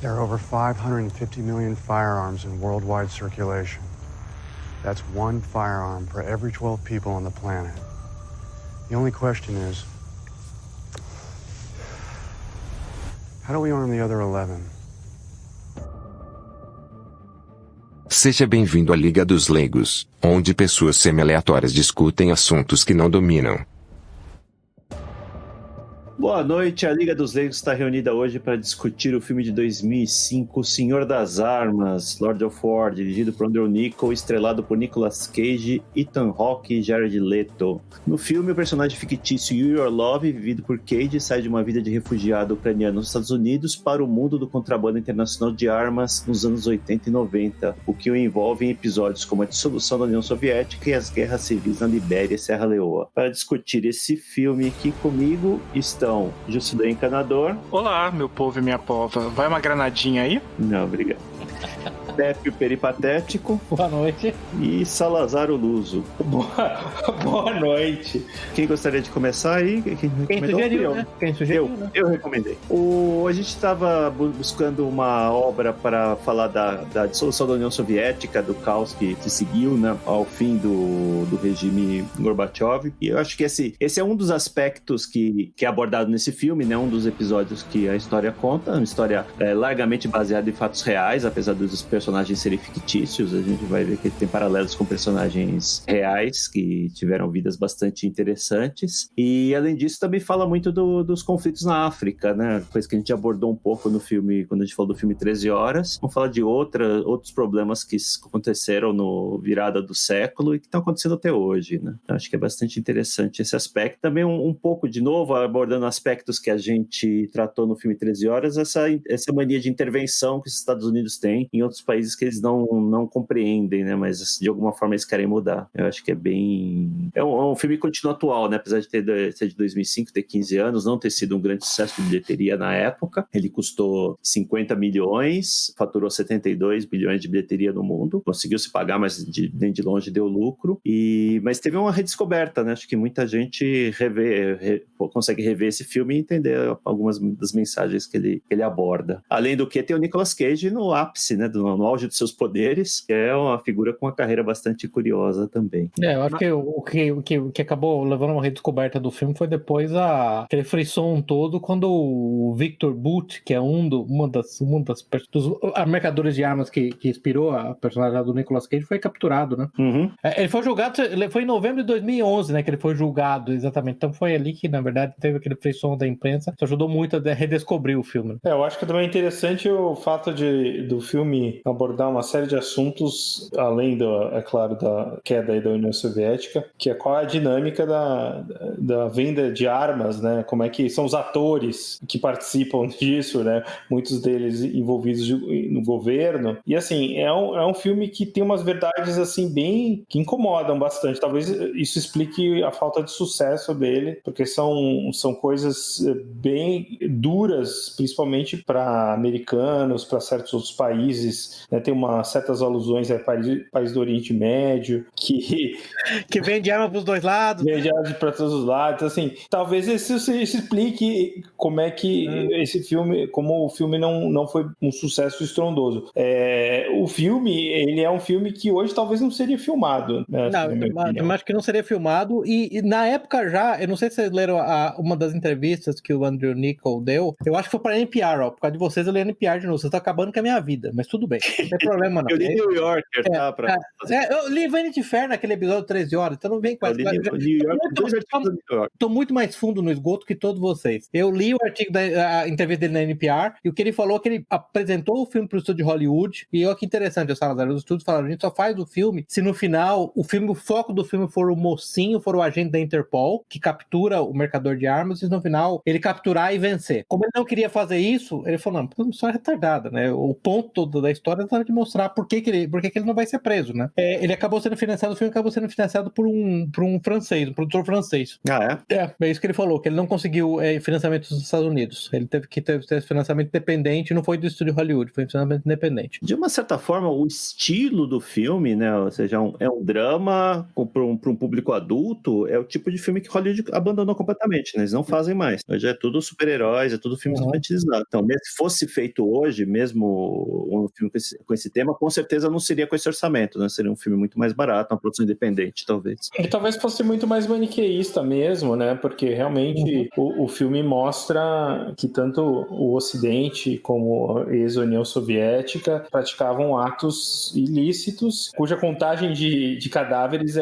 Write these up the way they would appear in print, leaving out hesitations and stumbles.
There are over 550 million firearms in worldwide circulation. That's one firearm for every 12 people on the planet. The only question is, how do we arm the other 11? Seja bem-vindo à Liga dos Leigos, onde pessoas semi-aleatórias discutem assuntos que não dominam. Boa noite, a Liga dos Leigos está reunida hoje para discutir o filme de 2005, O Senhor das Armas, Lord of War, dirigido por Andrew Niccol, estrelado por Nicolas Cage, Ethan Hawke e Jared Leto. No filme, o personagem fictício You Your Love, vivido por Cage, sai de uma vida de refugiado ucraniano nos Estados Unidos para o mundo do contrabando internacional de armas nos anos 80 e 90, o que o envolve em episódios como a dissolução da União Soviética e as guerras civis na Libéria e Serra Leoa. Para discutir esse filme aqui comigo estão Juscelino Encanador. Olá, meu povo e minha pova. Vai uma granadinha aí? Não, obrigado. Pepe o Peripatético. Boa noite. E Salazar o Luso. Boa noite. Quem gostaria de começar aí? Quem sugeriu, né? Quem sugeriu, né? Eu recomendei. A gente estava buscando uma obra para falar da dissolução da União Soviética, do caos que se seguiu, né, ao fim do regime Gorbachev. E eu acho que esse é um dos aspectos que é abordado nesse filme, né? Um dos episódios que a história conta. Uma história largamente baseada em fatos reais, apesar dos personagens serem fictícios. A gente vai ver que tem paralelos com personagens reais que tiveram vidas bastante interessantes. E, além disso, também fala muito dos conflitos na África, né? Coisa que a gente abordou um pouco no filme, quando a gente falou do filme 13 Horas. Vamos falar de outros problemas que aconteceram no virada do século e que estão acontecendo até hoje, né? Então, acho que é bastante interessante esse aspecto. Também um pouco, de novo, abordando aspectos que a gente tratou no filme 13 Horas, essa mania de intervenção que os Estados Unidos têm em outros países que eles não compreendem, né? Mas de alguma forma eles querem mudar. Eu acho que é bem... É um filme que continua atual, né? Apesar de ser de 2005, ter 15 anos, não ter sido um grande sucesso de bilheteria na época. Ele custou 50 milhões, faturou 72 bilhões de bilheteria no mundo. Conseguiu se pagar, mas nem de longe deu lucro. Mas teve uma redescoberta, né? Acho que muita gente consegue rever esse filme e entender algumas das mensagens que ele aborda. Além do que, tem o Nicolas Cage no ápice, né? No auge dos seus poderes, que é uma figura com uma carreira bastante curiosa também. Eu acho que o que acabou levando uma redescoberta do filme foi depois aquele frisson todo quando o Victor Boot, que é uma das dos mercadores de armas que inspirou a personagem do Nicolas Cage, foi capturado, né? Uhum. Ele foi julgado, foi em novembro de 2011, né, que ele foi julgado, exatamente. Então foi ali que, na verdade, teve aquele frisson da imprensa, que ajudou muito a redescobrir o filme. Eu acho que também é interessante o fato do filme abordar uma série de assuntos, além, é claro, da queda da União Soviética, que é qual é a dinâmica da venda de armas, né? Como é que são os atores que participam disso, né? Muitos deles envolvidos no governo. E, assim, é um filme que tem umas verdades, assim, bem... que incomodam bastante. Talvez isso explique a falta de sucesso dele, porque são coisas bem duras, principalmente para americanos, para certos outros países, né? Tem certas alusões a país do Oriente Médio, que vende arma para os dois lados. Vende arma para todos os lados. Assim, talvez isso explique como é que esse filme, como o filme não foi um sucesso estrondoso. O filme, ele é um filme que hoje talvez não seria filmado. Né, eu acho que não seria filmado. E na época já, eu não sei se vocês leram uma das entrevistas que o Andrew Niccol deu. Eu acho que foi para NPR, ó. Por causa de vocês, eu li NPR de novo. Vocês estão acabando com a minha vida, mas tudo bem. Não tem problema, não. Eu li New Yorker, tá? Eu li Vanity Fair naquele episódio 13 horas, então não vem com essa. Tô muito mais fundo no esgoto que todos vocês. Eu li o artigo da entrevista dele na NPR, e o que ele falou é que ele apresentou o filme pro estúdio de Hollywood, e olha que interessante, o Salazar, os estúdios falaram, a gente só faz o filme se no final o foco do filme for o mocinho, for o agente da Interpol, que captura o mercador de armas, e no final ele capturar e vencer. Como ele não queria fazer isso, ele falou, não, só é retardada, né? O ponto todo da história história exatamente mostrar por que ele não vai ser preso, né? Ele acabou sendo financiado, o filme acabou sendo financiado por um francês, um produtor francês. Ah, é? É isso que ele falou, que ele não conseguiu financiamento dos Estados Unidos. Ele teve que ter financiamento independente, não foi do estúdio Hollywood, foi financiamento independente. De uma certa forma, o estilo do filme, né? Ou seja, é um drama para um público adulto, é o tipo de filme que Hollywood abandonou completamente, né? Eles não fazem mais. Hoje é tudo super-heróis, é tudo filmes infantilizados. Então, mesmo se fosse feito hoje, mesmo um filme com esse tema, com certeza não seria com esse orçamento, né? Seria um filme muito mais barato, uma produção independente, talvez. E talvez fosse muito mais maniqueísta mesmo, né? Porque realmente o filme mostra que tanto o Ocidente como a ex-União Soviética praticavam atos ilícitos, cuja contagem de cadáveres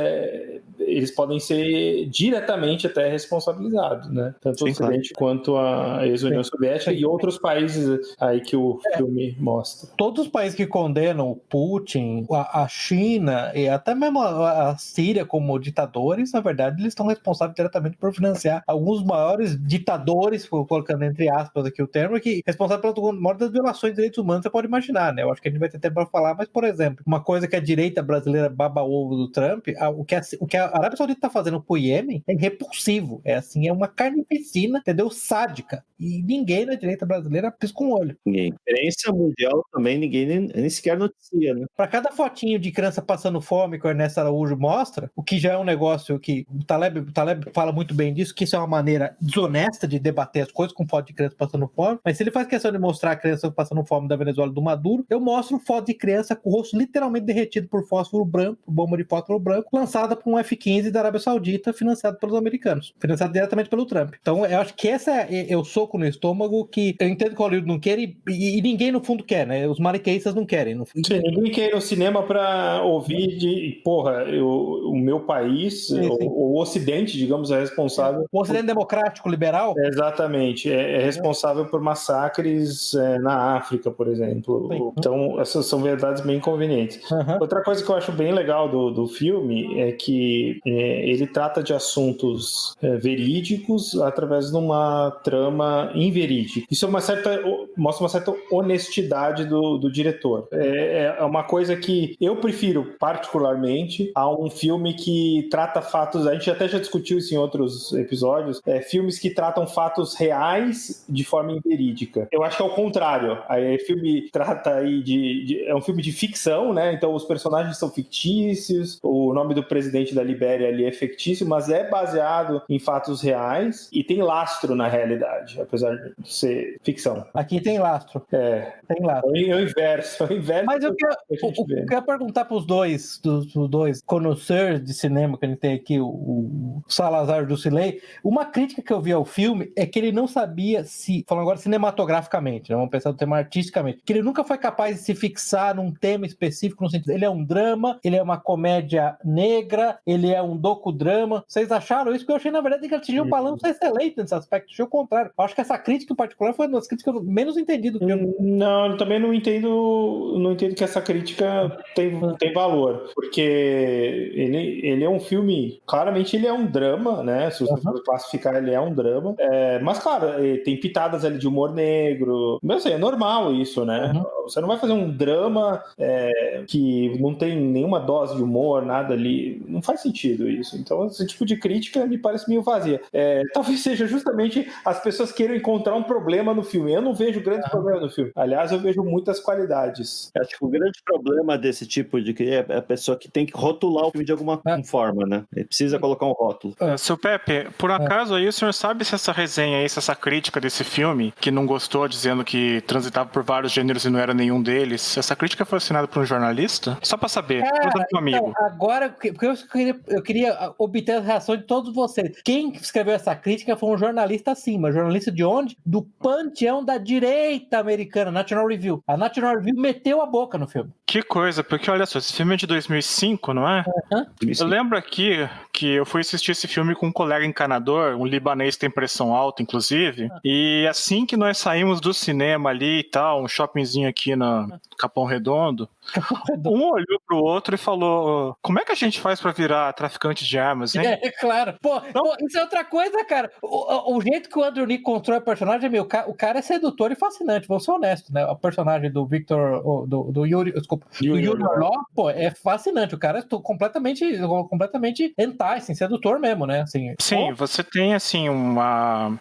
eles podem ser diretamente até responsabilizados, né? Tanto o Ocidente quanto a ex-União Soviética e outros países aí que o filme mostra. Todos os países que condenam o Putin, a China e até mesmo a Síria como ditadores, na verdade, eles estão responsáveis diretamente por financiar alguns maiores ditadores, colocando entre aspas aqui o termo, que responsáveis pela maior das violações de direitos humanos, você pode imaginar, né? Eu acho que a gente vai ter tempo para falar, mas, por exemplo, uma coisa que a direita brasileira baba-ovo do Trump, o que a Arábia Saudita está fazendo pro Iêmen é repulsivo, é uma carnificina, entendeu? Sádica. E ninguém na direita brasileira pisca um olho. Ninguém. Imprensa mundial também, ninguém nem sequer noticia, né? Para cada fotinho de criança passando fome que o Ernesto Araújo mostra, o que já é um negócio que o Taleb fala muito bem disso, que isso é uma maneira desonesta de debater as coisas com foto de criança passando fome, mas se ele faz questão de mostrar a criança passando fome da Venezuela do Maduro, eu mostro foto de criança com o rosto literalmente derretido por fósforo branco, bomba de fósforo branco, lançada por um F-15 da Arábia Saudita, financiado pelos americanos, financiado diretamente pelo Trump. Então eu acho que esse é o soco no estômago que eu entendo que o Hollywood não quer e ninguém no fundo quer, né? Os maniqueístas não querem. Sim, ninguém quer ir no cinema para ouvir o meu país, o Ocidente, digamos, é responsável... O Ocidente democrático, liberal? Exatamente, é responsável por massacres na África, por exemplo. Sim. Então, essas são verdades bem convenientes. Outra coisa que eu acho bem legal do filme é que ele trata de assuntos verídicos através de uma trama inverídica. Isso mostra uma certa honestidade do diretor. É uma coisa que eu prefiro particularmente a um filme que trata fatos, a gente até já discutiu isso em outros episódios, filmes que tratam fatos reais de forma inverídica. Eu acho que é o contrário. Aí o filme trata aí é um filme de ficção, né? Então os personagens são fictícios, o nome do presidente da Libéria ali é fictício, mas é baseado em fatos reais e tem lastro na realidade, apesar de ser ficção. Aqui tem lastro. Tem lastro. É o inverso. Mas eu queria perguntar para os dois conhecedores de cinema que a gente tem aqui, o Salazar e o Jusilei, uma crítica que eu vi ao filme é que ele não sabia falando agora cinematograficamente, né? Vamos pensar no tema artisticamente, que ele nunca foi capaz de se fixar num tema específico, no sentido, ele é um drama, ele é uma comédia negra, ele é um docudrama. Vocês acharam isso? Porque eu achei, na verdade, que ele tinha um balanço excelente nesse aspecto. Achei o contrário. Eu acho que essa crítica em particular foi uma das críticas que eu menos entendi do filme. Não, eu também não entendo que essa crítica tem valor, porque ele é um filme, claramente ele é um drama, né? Se você for classificar, ele é um drama. Mas, claro, tem pitadas ali de humor negro. Mas assim, é normal isso, né? Você não vai fazer um drama que não tem nenhuma dose de humor, nada ali. Não faz sentido isso. Então, esse tipo de crítica me parece meio vazia. Talvez seja justamente as pessoas queiram encontrar um problema no filme. Eu não vejo grandes problemas no filme. Aliás, eu vejo muitas qualidades. Acho que o grande problema desse tipo de que é a pessoa que tem que rotular o filme de alguma forma, né? Ele precisa colocar um rótulo. Seu Pepe, por acaso aí o senhor sabe se essa resenha aí, se essa crítica desse filme, que não gostou, dizendo que transitava por vários gêneros e não era nenhum deles, essa crítica foi assinada por um jornalista? Só pra saber, um amigo. Então, agora, porque eu queria obter a reação de todos vocês. Quem escreveu essa crítica foi um jornalista acima. Jornalista de onde? Do panteão da direita americana, National Review. A National Review meteu a boca no filme. Que coisa, porque olha só, esse filme é de 2005, não é? Eu lembro aqui que eu fui assistir esse filme com um colega encanador, um libanês que tem pressão alta, inclusive, e assim que nós saímos do cinema ali e tal, um shoppingzinho aqui no Capão Redondo, um olhou pro outro e falou: como é que a gente faz pra virar traficante de armas, hein? É claro. Pô, isso é outra coisa, cara. O jeito que o Andrew Nick constrói o personagem, o cara é sedutor e fascinante, vou ser honesto, né? O personagem do Victor, do Yuri, desculpa, do Yuri Orlov, pô, é fascinante. O cara é completamente enticing, sedutor mesmo, né? Assim, sim, você tem, assim,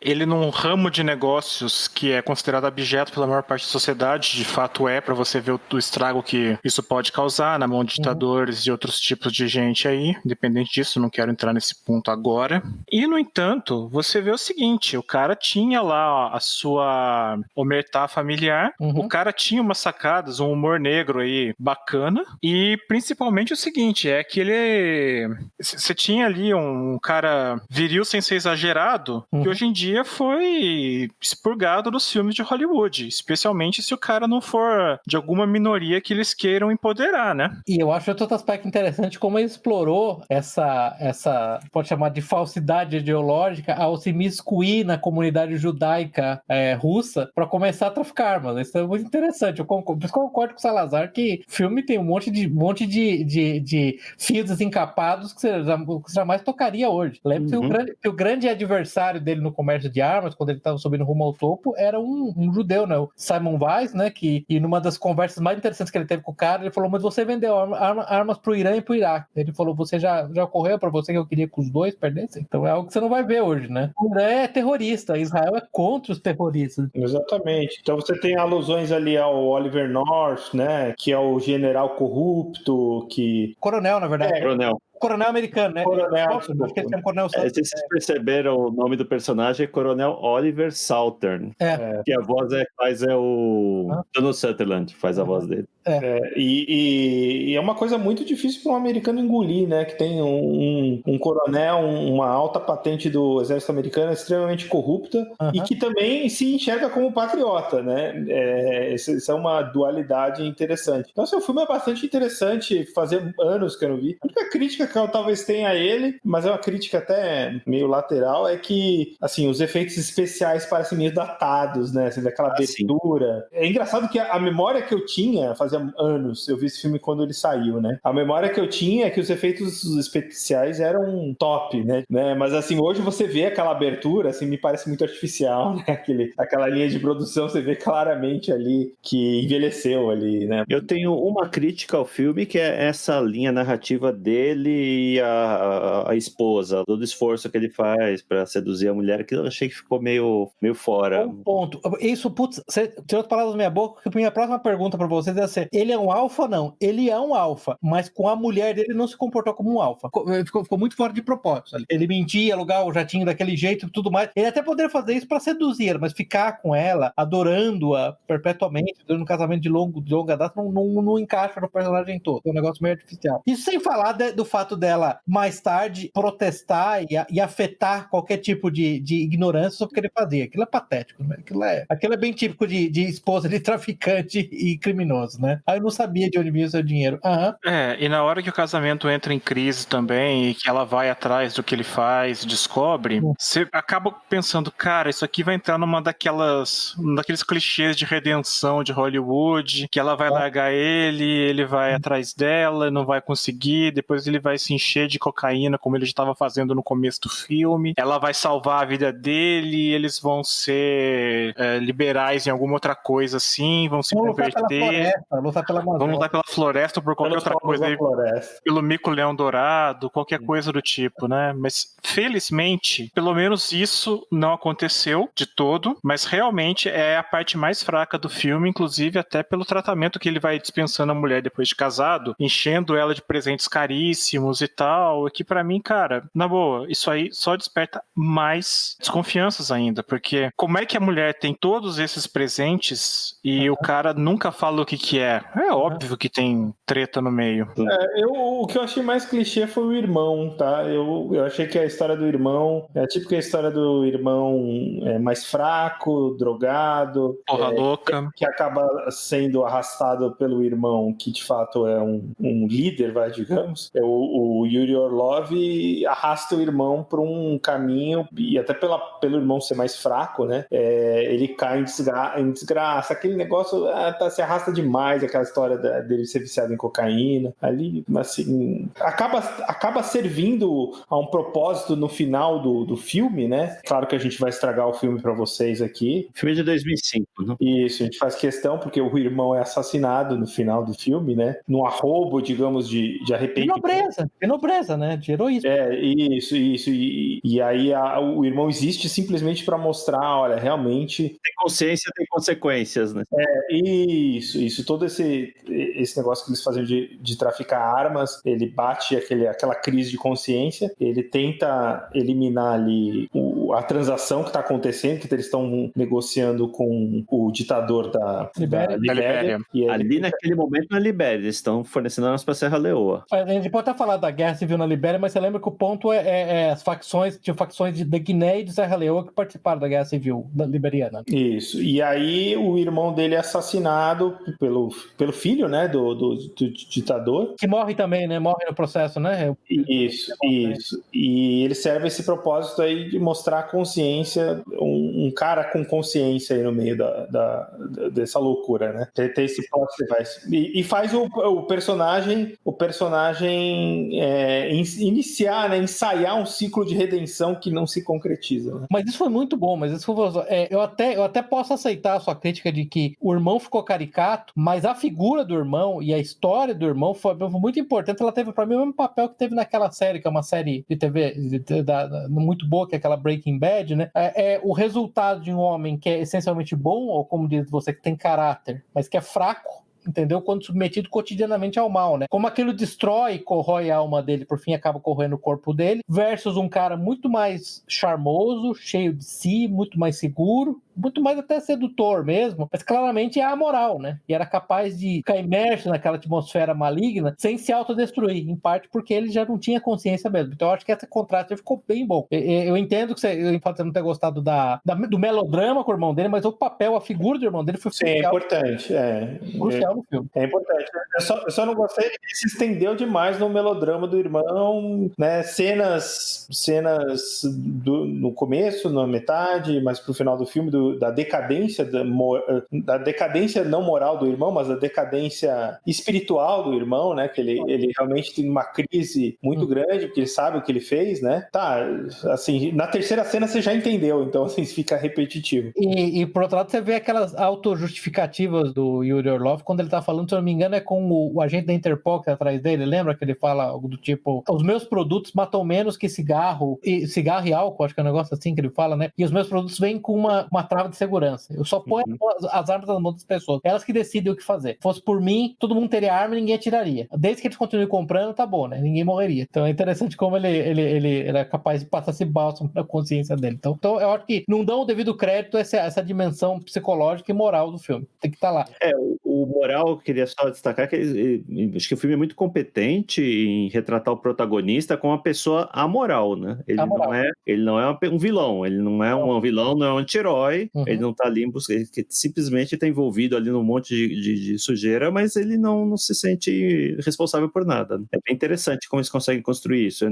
ele num ramo de negócios que é considerado abjeto pela maior parte da sociedade, de fato pra você ver o estrago que isso pode causar na mão de ditadores e outros tipos de gente aí, independente disso, não quero entrar nesse ponto agora. E, no entanto, você vê o seguinte, o cara tinha lá a sua omertá familiar, o cara tinha umas sacadas, um humor negro aí bacana, e principalmente o seguinte, é que você tinha ali um cara viril sem ser exagerado, que hoje em dia foi expurgado dos filmes de Hollywood, especialmente se o cara não for de alguma minoria que eles queiram empoderar, né? E eu acho outro aspecto interessante como ele explorou essa pode chamar de falsidade ideológica ao se miscuir na comunidade judaica russa para começar a traficar armas. Isso é muito interessante. Eu concordo com o Salazar que o filme tem um monte de fios desencapados que você jamais tocaria hoje. Lembra que o grande adversário dele no comércio de armas, quando ele estava subindo rumo ao topo, era um judeu, né? O Simon Weiss, né? E numa das conversas mais interessantes que ele teve com o cara, ele falou: mas você vendeu armas pro Irã e pro Iraque. Ele falou: você já ocorreu pra você que eu queria que os dois perdessem? Então é algo que você não vai ver hoje, né? O Irã é terrorista, Israel é contra os terroristas. Exatamente. Então você tem alusões ali ao Oliver North, né? Que é o general corrupto, Coronel, na verdade. Coronel americano, né? Acho que ele tem um coronel se vocês perceberam, o nome do personagem é Coronel Oliver Southern. Que a voz faz o Donald Sutherland, faz a voz dele. E é uma coisa muito difícil para um americano engolir, né? Que tem um coronel, uma alta patente do exército americano extremamente corrupta e que também se enxerga como patriota, né? Isso é uma dualidade interessante. Então, o filme é bastante interessante, fazia anos que eu não vi. A única crítica que eu talvez tenha a ele, mas é uma crítica até meio lateral, é que, assim, os efeitos especiais parecem meio datados, né? Assim, daquela abertura. É engraçado que a memória que eu tinha, fazia anos, eu vi esse filme quando ele saiu, né? A memória que eu tinha é que os efeitos especiais eram top, né? Mas, assim, hoje você vê aquela abertura, assim, me parece muito artificial, né? Aquela linha de produção, você vê claramente ali que envelheceu ali, né? Eu tenho uma crítica ao filme, que é essa linha narrativa dele e a esposa, todo o esforço que ele faz pra seduzir a mulher, que eu achei que ficou meio fora. Um ponto. Isso, putz, você tirou as palavras da minha boca, que a minha próxima pergunta pra vocês é assim: ele é um alfa? Não. Ele é um alfa, mas com a mulher dele não se comportou como um alfa. Ficou muito fora de propósito. Ele mentia, alugar o jatinho daquele jeito e tudo mais. Ele até poderia fazer isso pra seduzir ela, mas ficar com ela, adorando-a perpetuamente, durante um casamento de longa data, não encaixa no personagem todo. É um negócio meio artificial. Isso sem falar do fato dela, mais tarde, protestar e afetar qualquer tipo de ignorância sobre o que ele fazia. Aquilo é patético, né? Aquilo é bem típico de esposa de traficante e criminoso, né? Aí eu não sabia de onde vinha o seu dinheiro. E na hora que o casamento entra em crise também, e que ela vai atrás do que ele faz, descobre, você acaba pensando, cara, isso aqui vai entrar daqueles clichês de redenção de Hollywood, que ela vai largar ele vai atrás dela, não vai conseguir, depois ele vai se encher de cocaína, como ele já estava fazendo no começo do filme, ela vai salvar a vida dele, eles vão ser liberais em alguma outra coisa assim, vão se converter, vão lutar pela floresta ou por qualquer outra coisa, pelo mico-leão dourado, qualquer coisa do tipo, né? Mas felizmente, pelo menos isso não aconteceu de todo, mas realmente é a parte mais fraca do filme, inclusive até pelo tratamento que ele vai dispensando a mulher depois de casado, enchendo ela de presentes caríssimos e tal, que pra mim, cara, na boa, isso aí só desperta mais desconfianças ainda, porque como é que a mulher tem todos esses presentes e o cara nunca fala o que é? É óbvio que tem treta no meio. O que eu achei mais clichê foi o irmão, tá? Eu achei que a história do irmão é a típica história do irmão mais fraco, drogado, Porra louca. que acaba sendo arrastado pelo irmão, que de fato é um líder, digamos. O Yuri Orlov arrasta o irmão para um caminho, e até pelo irmão ser mais fraco, né? Ele cai em desgraça. Aquele negócio se arrasta demais, aquela história dele ser viciado em cocaína. Ali, assim, acaba servindo a um propósito no final do filme, né? Claro que a gente vai estragar o filme para vocês aqui. O filme é de 2005, né? Isso, a gente faz questão, porque o irmão é assassinado no final do filme, né? Num arrobo, digamos, de arrependimento. De nobreza, né? De heroísmo. Isso. E aí o irmão existe simplesmente para mostrar, olha, realmente... Tem consciência, tem consequências, né? Isso. Todo esse negócio que eles faziam de traficar armas, ele bate aquela crise de consciência, ele tenta eliminar ali a transação que está acontecendo, que eles estão negociando com o ditador da Libéria. Ali naquele momento na Libéria, eles estão fornecendo armas para Serra Leoa. A gente pode até falar da guerra civil na Libéria, mas você lembra que o ponto as facções da Guiné e de Serra Leoa que participaram da guerra civil liberiana. Isso. E aí o irmão dele é assassinado pelo filho, né, do ditador. Que morre também, né? Morre no processo, né? Isso. E ele serve esse propósito aí de mostrar a consciência, um cara com consciência aí no meio dessa loucura, né? Tem esse plot device. E faz o personagem iniciar, né, ensaiar um ciclo de redenção que não se concretiza. Né? Mas isso foi muito bom, eu até posso aceitar a sua crítica de que o irmão ficou caricato, mas a figura do irmão e a história do irmão foi muito importante. Ela teve, para mim, o mesmo papel que teve naquela série, que é uma série de TV muito boa, que é aquela Breaking Bad, né? O resultado de um homem que é essencialmente bom, ou como diz você, que tem caráter, mas que é fraco, entendeu? Quando submetido cotidianamente ao mal, né? Como aquilo destrói e corrói a alma dele, por fim acaba corroendo o corpo dele, versus um cara muito mais charmoso, cheio de si, muito mais seguro, muito mais até sedutor mesmo, mas claramente é amoral, né? E era capaz de ficar imerso naquela atmosfera maligna sem se autodestruir, em parte porque ele já não tinha consciência mesmo. Então eu acho que esse contraste ficou bem bom. Eu entendo que você não ter gostado do melodrama com o irmão dele, mas o papel, a figura do irmão dele foi crucial. Sim, é importante. Crucial no filme. É importante. Eu só não gostei que se estendeu demais no melodrama do irmão, né? Cenas no começo, na metade, mas pro final do filme, da decadência não moral do irmão, mas da decadência espiritual do irmão, né? Que ele realmente tem uma crise muito grande, porque ele sabe o que ele fez, né? Tá, assim, na terceira cena você já entendeu, então assim, fica repetitivo. E por outro lado, você vê aquelas autojustificativas do Yuri Orlov, quando ele tá falando, se eu não me engano, é com o agente da Interpol que é atrás dele, lembra que ele fala algo do tipo, os meus produtos matam menos que cigarro e álcool, acho que é um negócio assim que ele fala, né? E os meus produtos vêm com uma trava de segurança. Eu só ponho as armas nas mãos das pessoas. Elas que decidem o que fazer. Se fosse por mim, todo mundo teria arma e ninguém atiraria. Desde que eles continuem comprando, tá bom, né? Ninguém morreria. Então é interessante como ele era capaz de passar esse bálsamo na consciência dele. Então eu acho que não dão o devido crédito a essa dimensão psicológica e moral do filme. Tem que estar lá. O moral, eu queria só destacar que acho que o filme é muito competente em retratar o protagonista como uma pessoa amoral, né? Ele não é um vilão, ele não é um vilão, não é um anti-herói, ele não tá ali em busca, ele simplesmente tá envolvido ali num monte de sujeira, mas ele não se sente responsável por nada. É bem interessante como eles conseguem construir isso.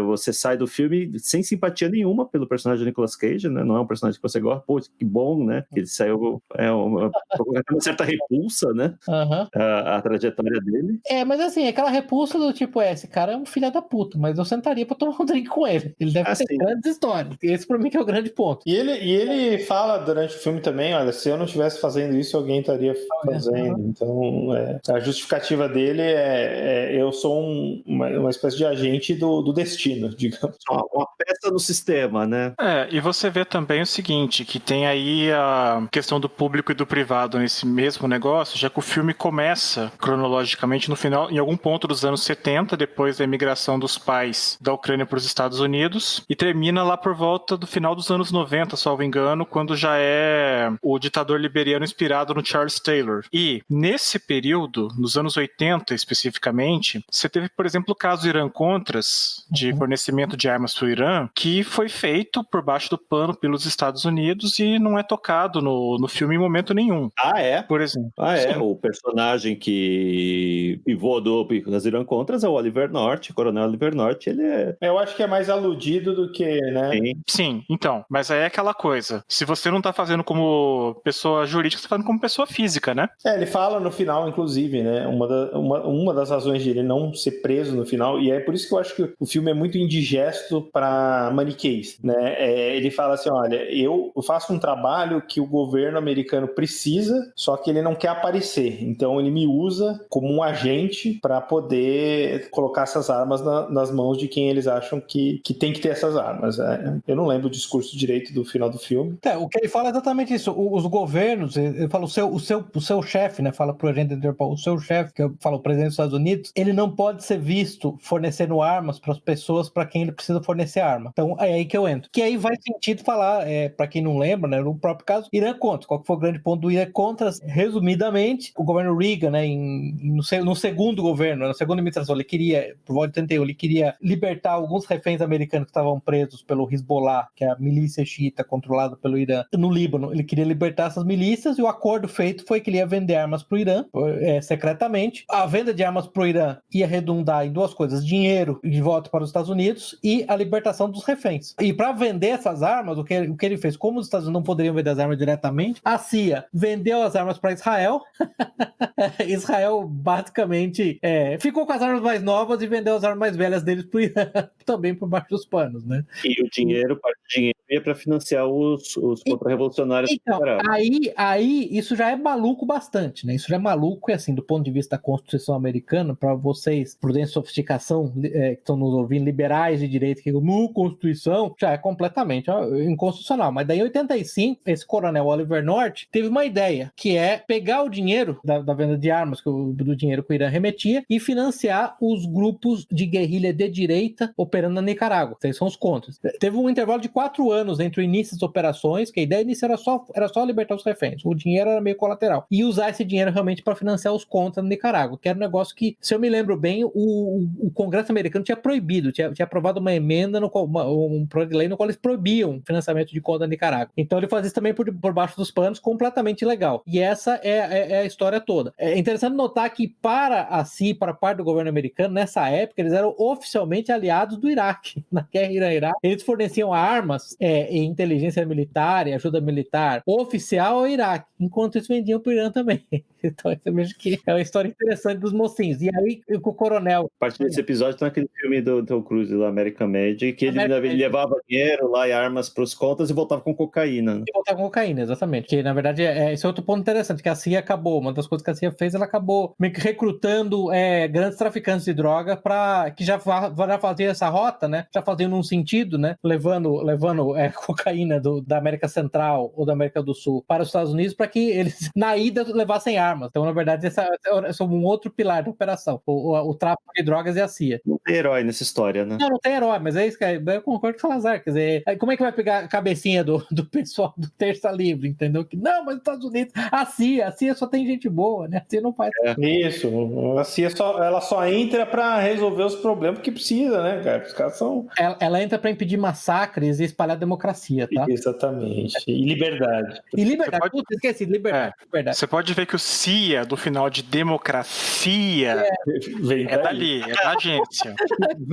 Você sai do filme sem simpatia nenhuma pelo personagem de Nicolas Cage, né? Não é um personagem que você gosta, pô, que bom, né? Que ele saiu, uma certa repulsa, né? A trajetória dele. Mas assim, aquela repulsa do tipo, esse cara é um filho da puta, mas eu sentaria pra tomar um drink com ele. Ele deve ter grandes histórias. Esse pra mim que é o grande ponto. E ele fala durante o filme também, olha, se eu não estivesse fazendo isso, alguém estaria fazendo. Então, a justificativa dele eu sou uma espécie de agente do destino, digamos. Uma peça testa no sistema, né? E você vê também o seguinte, que tem aí a questão do público e do privado nesse mesmo negócio, já que o filme começa cronologicamente no final, em algum ponto dos anos 70, depois da imigração dos pais da Ucrânia para os Estados Unidos, e termina lá por volta do final dos anos 90, salvo engano, quando já é o ditador liberiano inspirado no Charles Taylor. E nesse período, nos anos 80 especificamente, você teve, por exemplo, o caso Irã-Contras, de fornecimento de armas para o Irã, que foi feito por baixo do pano pelos Estados Unidos e não é tocado no filme em momento nenhum. Ah, é? Por exemplo. Sim. O personagem que pivô das Irã-Contras é o Oliver North, o Coronel Oliver North, ele é... Eu acho que é mais aludido do que, né? Sim, então, mas aí é aquela coisa, se você não tá fazendo como pessoa jurídica, você tá fazendo como pessoa física, né? Ele fala no final, inclusive, né, uma das razões de ele não ser preso no final, e é por isso que eu acho que o filme é muito indigesto para maniqueis, né? Ele fala assim, olha, eu faço um trabalho que o governo americano precisa, só que ele não quer aparecer, então ele me usa como um agente para poder colocar essas armas nas mãos de quem eles acham que tem que ter essas armas. Eu não lembro o discurso direito do final do filme. O que ele fala é exatamente isso. Os governos, ele fala o seu chefe, né? Fala pro agente Interpol, o seu chefe, que eu falo o presidente dos Estados Unidos, ele não pode ser visto fornecendo armas para as pessoas para quem ele precisa fornecer arma. Então é aí que eu entro. Que aí vai sentido falar, para quem não lembra, né? No próprio caso, Irã-Contras. Qual que foi o grande ponto do Irã-Contras? Resumidamente, o governo Reagan, né? No segundo governo, na segunda administração, ele queria, por volta de 81, ele queria libertar alguns reféns americanos que estavam presos pelo Hezbollah, que é a milícia xiita controlada pelo Irã, no Líbano. Ele queria libertar essas milícias e o acordo feito foi que ele ia vender armas para o Irã, secretamente. A venda de armas para o Irã ia redundar em duas coisas: dinheiro de volta para os Estados Unidos e a libertação dos reféns. E para vender essas armas, o que ele fez, como os Estados Unidos não poderiam vender as armas diretamente, a CIA vendeu as armas para Israel. Israel basicamente ficou com as armas mais novas e vendeu as armas mais velhas deles para o Irã, também por baixo dos panos, né? E o dinheiro ia para financiar os contra-revolucionários. Então, aí isso já é maluco bastante, né? Isso já é maluco, e assim, do ponto de vista da Constituição americana, para vocês, prudência e sofisticação, que estão nos ouvindo, liberais de direita, que Constituição, já é completamente inconstitucional. Mas daí, em 85, esse coronel Oliver North teve uma ideia, que é pegar o dinheiro da venda de armas, do dinheiro que o Irã remetia, e financiar os grupos de guerrilha de direita operando na Nicarágua. Esses são os contras. Teve um intervalo de 4 anos entre o início das operações, que a ideia inicial era só libertar os reféns. O dinheiro era meio colateral. E usar esse dinheiro realmente para financiar os contras na Nicarágua, que era um negócio que, se eu me lembro bem, o Congresso americano tinha proibido, tinha aprovado uma emenda, um projeto de lei no qual eles proibiam o financiamento de conta na Nicarágua. Então ele fazia isso também por baixo dos panos, completamente ilegal. E essa é a história toda. É interessante notar que para a CIA, para a parte do governo americano, nessa época, eles eram oficialmente aliados do Iraque. Na guerra Irã-Iraque, eles forneciam armas e inteligência militar e ajuda militar oficial ao Iraque, enquanto eles vendiam para o Irã também. Então você veja que é uma história interessante dos mocinhos. E aí o coronel... A partir desse episódio tem aquele filme do Tom Cruise lá, American Made, que ele levava dinheiro lá e armas para os contas e voltava com cocaína. Né? E voltava com cocaína, exatamente. Que na verdade esse é outro ponto interessante, que a CIA acabou, uma das coisas que a CIA fez, ela acabou meio que recrutando grandes traficantes de droga que já faziam essa rota, né? Já faziam num sentido, né? Levando cocaína da América Central ou da América do Sul para os Estados Unidos, para que eles na ida levassem armas. Então, na verdade, esse é um outro pilar da operação, o tráfico de drogas e a CIA. Não tem herói nessa história, né? Não tem herói, mas é isso, cara. Eu concordo com o Salazar. Quer dizer, como é que vai pegar a cabecinha do pessoal do Terça Livre, entendeu? Que não, mas os Estados Unidos, a CIA só tem gente boa, né? A CIA não faz. Isso, a CIA ela só entra pra resolver os problemas que precisa, né, cara? Os caras são... Ela entra pra impedir massacres e espalhar democracia, tá? Exatamente. E liberdade. E liberdade. Esqueci, liberdade. Você pode ver que o CIA, do final de democracia, é dali, é da agência.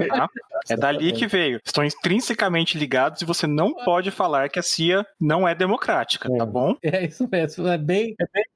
Tá? É dali que veio. Estão intrinsecamente ligados e você não pode falar que a CIA não é democrática, tá bom? É isso mesmo, é bem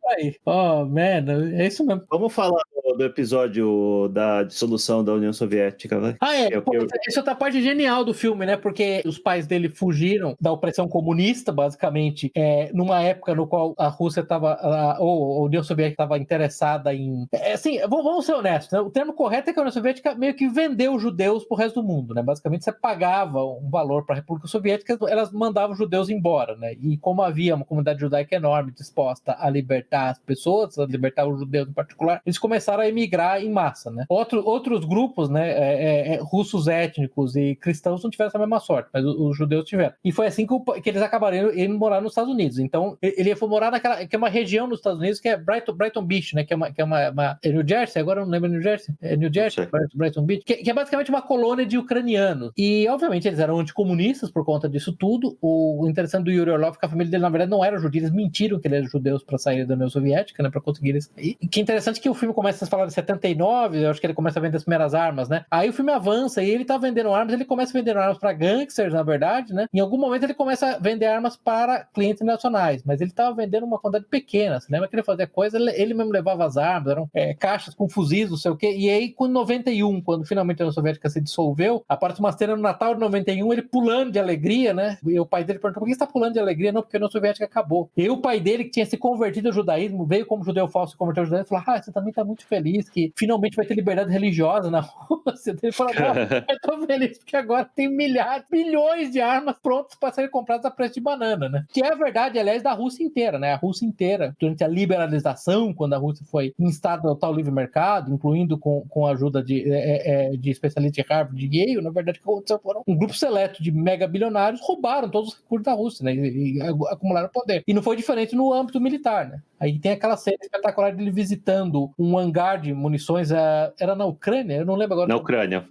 aí. Oh, man, é isso mesmo. Vamos falar do episódio da dissolução da União Soviética, né? Essa é outra parte genial do filme, né? Porque os pais dele fugiram da opressão comunista, basicamente, numa época no qual a Rússia estava, ou a União Soviética estava interessada em... assim, vamos ser honestos, né? O termo correto é que a União Soviética meio que vendeu os judeus pro resto do mundo, né? Basicamente, você pagava um valor para a República Soviética, elas mandavam os judeus embora, né? E como havia uma comunidade judaica enorme disposta a libertar as pessoas, a libertar os judeus em particular, eles começaram a emigrar em massa, né? Outros grupos, né, russos étnicos e cristãos não tiveram essa mesma sorte, mas os judeus tiveram. E foi assim que eles acabaram indo morar nos Estados Unidos. Então, ele foi morar naquela, que é uma região nos Estados Unidos, que é Brighton Beach, né? Que é uma é New Jersey, agora eu não lembro New Jersey. É New Jersey, Brighton Beach, que é basicamente uma colônia de ucranianos. E, obviamente, eles eram anticomunistas por conta disso tudo. O interessante do Yuri Orlov é que a família dele, na verdade, não era judeu. Eles mentiram que eles eram judeus para sair da União Soviética, né? Para conseguir isso. E que interessante que o filme começa a falar de 79, eu acho que ele começa a vender as primeiras armas, né? Aí o filme avança e ele tá vendendo armas, ele começa vendendo armas para gangsters, na verdade, né? Em algum momento ele começa a vender armas para clientes nacionais, mas ele tava vendendo uma quantidade pequena. Você lembra que ele fazia coisa, ele mesmo levava as armas, eram caixas com fuzis, não sei o quê. E aí, com 91, quando finalmente a União Soviética se dissolveu, aparece uma cena no Natal de 91, ele pulando de alegria, né? E o pai dele perguntou: por que você tá pulando de alegria? Não, porque a União Soviética acabou. E o pai dele, que tinha se convertido ao judaísmo, veio como judeu falso, se converteu ao judaísmo, falou: você também tá muito feliz que finalmente vai ter liberdade religiosa na Rússia. Ele falou: eu tô feliz porque agora tem milhões de armas prontas para serem compradas a preço de banana, né? Que é a verdade, aliás, da Rússia inteira, né? A Rússia inteira, durante a liberalização, quando a Rússia foi instada ao tal livre mercado, incluindo com a ajuda de especialistas de Harvard e de Yale, na verdade, o que aconteceu foram um grupo seleto de mega bilionários roubaram todos os recursos da Rússia, né? E acumularam poder. E não foi diferente no âmbito militar, né? Aí tem aquela cena espetacular dele visitando um hangar de munições, era na Ucrânia? Eu não lembro agora. Na Ucrânia.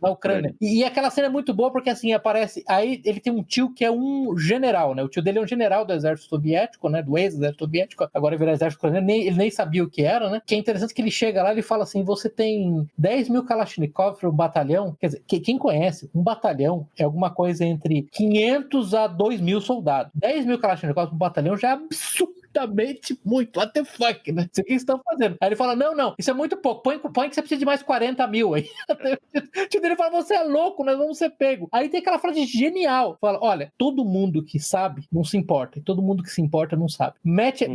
Na Ucrânia. E aquela cena é muito boa porque, assim, aparece... Aí ele tem um tio que é um general, né? O tio dele é um general do exército soviético, né? Do ex-exército soviético. Agora virou exército ucraniano. Ele nem sabia o que era, né? Que é interessante que ele chega lá e ele fala assim: você tem 10 mil Kalashnikov para um batalhão? Quer dizer, quem conhece, um batalhão é alguma coisa entre 500 a 2 mil soldados. 10 mil Kalashnikov para um batalhão já é absurdamente muito. What the fuck, né? Isso que estão fazendo. Aí ele fala: não, isso é muito pouco. Põe que você precisa de mais 40 mil aí. O tio dele fala: você é louco, nós vamos ser pego. Aí tem aquela frase genial. Fala: olha, todo mundo que sabe não se importa. E todo mundo que se importa não sabe. Mete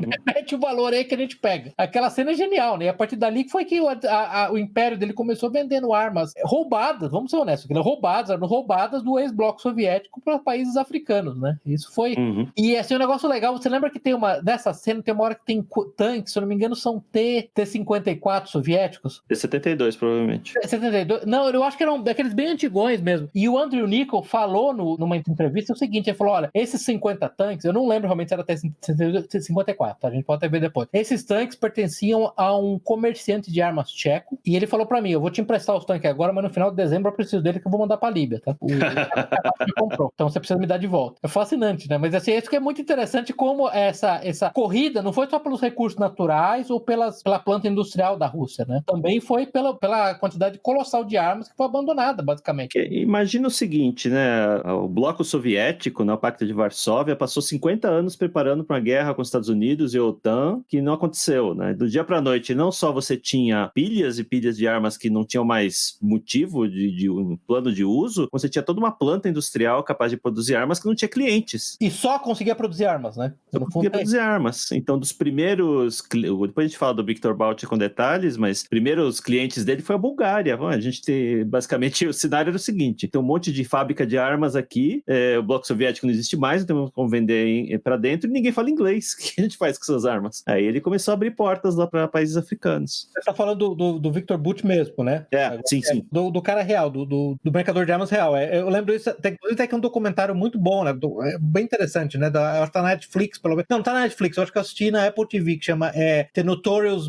o valor aí que a gente pega. Aquela cena é genial, né? E a partir dali foi que o império dele começou vendendo armas roubadas, vamos ser honestos, eram roubadas do ex-bloco soviético para países africanos, né? Isso foi... E assim, um negócio legal, você lembra que tem nessa cena, tem uma hora que tem tanques, se eu não me engano, são T-54 soviéticos? T-72, provavelmente. T-72? Não, eu acho que eram daqueles bem antigões mesmo. E o Andrew Niccol falou numa entrevista o seguinte: ele falou: olha, esses 50 tanques, eu não lembro realmente se era T-54, tá? A gente pode até ver depois. Esses tanques pertenciam a um comerciante de armas tcheco, e ele falou pra mim: eu vou te emprestar os tanques agora, mas no final de dezembro eu preciso dele que eu vou mandar pra Líbia, tá? O que comprou. Então você precisa me dar de volta. É fascinante, né? Mas assim, isso que é muito interessante, como essa corrida não foi só pelos recursos naturais ou pela planta industrial da Rússia, né? Também foi pela quantidade colossal de armas que foi abandonada, basicamente. Imagina o seguinte, né? O bloco soviético, né, o Pacto de Varsóvia, passou 50 anos preparando para uma guerra com os Estados Unidos e a OTAN, que não aconteceu, né? Do dia para a noite, não só você tinha pilhas e pilhas de armas que não tinham mais motivo de um plano de uso, você tinha toda uma planta industrial capaz de produzir armas que não tinha clientes. E só conseguia produzir armas, né? Só conseguia produzir armas. Então, dos primeiros... Depois a gente fala do Viktor Bout com detalhes, mas primeiros clientes dele foi a Bulgária. A gente tem... Basicamente, o cenário era o seguinte: tem um monte de fábrica de armas aqui, o bloco soviético não existe mais, então vamos vender para dentro e ninguém fala inglês. O que a gente faz com essas armas? Aí ele começou a abrir portas lá para países africanos. Você tá falando do Viktor Bout mesmo, né? Sim. Do cara real, do mercador de armas real. Eu lembro isso, inclusive tem um documentário muito bom, né? Bem interessante, né? Acho que tá na Netflix, pelo menos. Não, tá na Netflix, eu acho que eu assisti na Apple TV, que chama The Notorious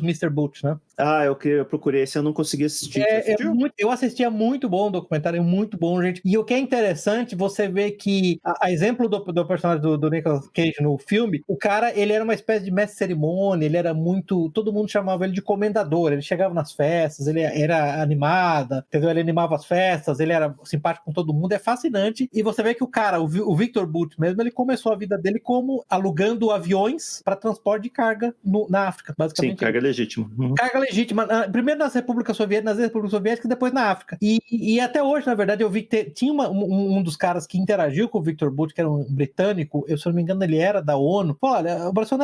Mr. Bout, né? Eu procurei esse, eu não consegui assistir. Eu assistia, muito bom o documentário, muito bom, gente. E o que é interessante, você vê que, a exemplo do personagem do Nicolas Cage no filme, o cara, ele era uma espécie de mestre de cerimônia, ele era muito... Todo mundo chamava ele de comendador, ele chegava nas festas, ele era animada, entendeu? Ele animava as festas, ele era simpático com todo mundo, é fascinante. E você vê que o cara, o Victor Bout mesmo, ele começou a vida dele como alugando aviões para transporte de carga na África, basicamente. Sim, carga legítima. Carga legítima, primeiro nas repúblicas soviéticas e depois na África. E até hoje, na verdade, eu vi que tinha um dos caras que interagiu com o Victor Bout, que era um britânico, se eu não me engano, ele era da ONU. Olha, o Brasil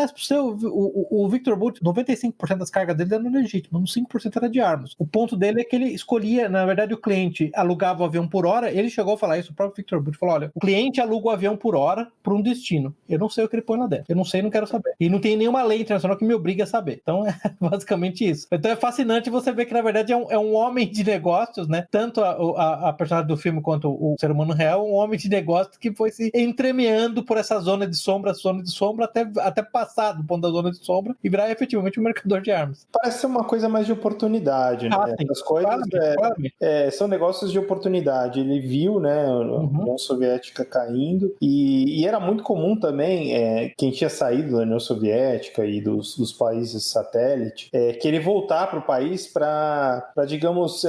o Victor Bout, 95% das cargas dele eram legítimas, 5% era de armas. O ponto dele é que ele escolhia, na verdade, o cliente alugava o avião por hora, ele chegou a falar isso, o próprio Victor Bout falou, olha, o cliente aluga o avião por hora para um destino. Eu não sei o que ele põe lá dentro. Eu não sei, não quero saber. E não tem nenhuma lei internacional que me obrigue a saber. Então, é basicamente isso. Então, é fascinante você ver que, na verdade, é um homem de negócios, né? Tanto a personagem do filme quanto o ser humano real, um homem de negócios que foi se entremeando por essa zona de sombra, até passar do ponto da zona de sombra e virar efetivamente um mercador de armas. Parece ser uma coisa mais de oportunidade, né? Essas coisas são negócios de oportunidade. Ele viu, né, a União Soviética caindo e era muito comum também, quem tinha saído da União Soviética e dos países satélite, querer voltar para o país para, digamos,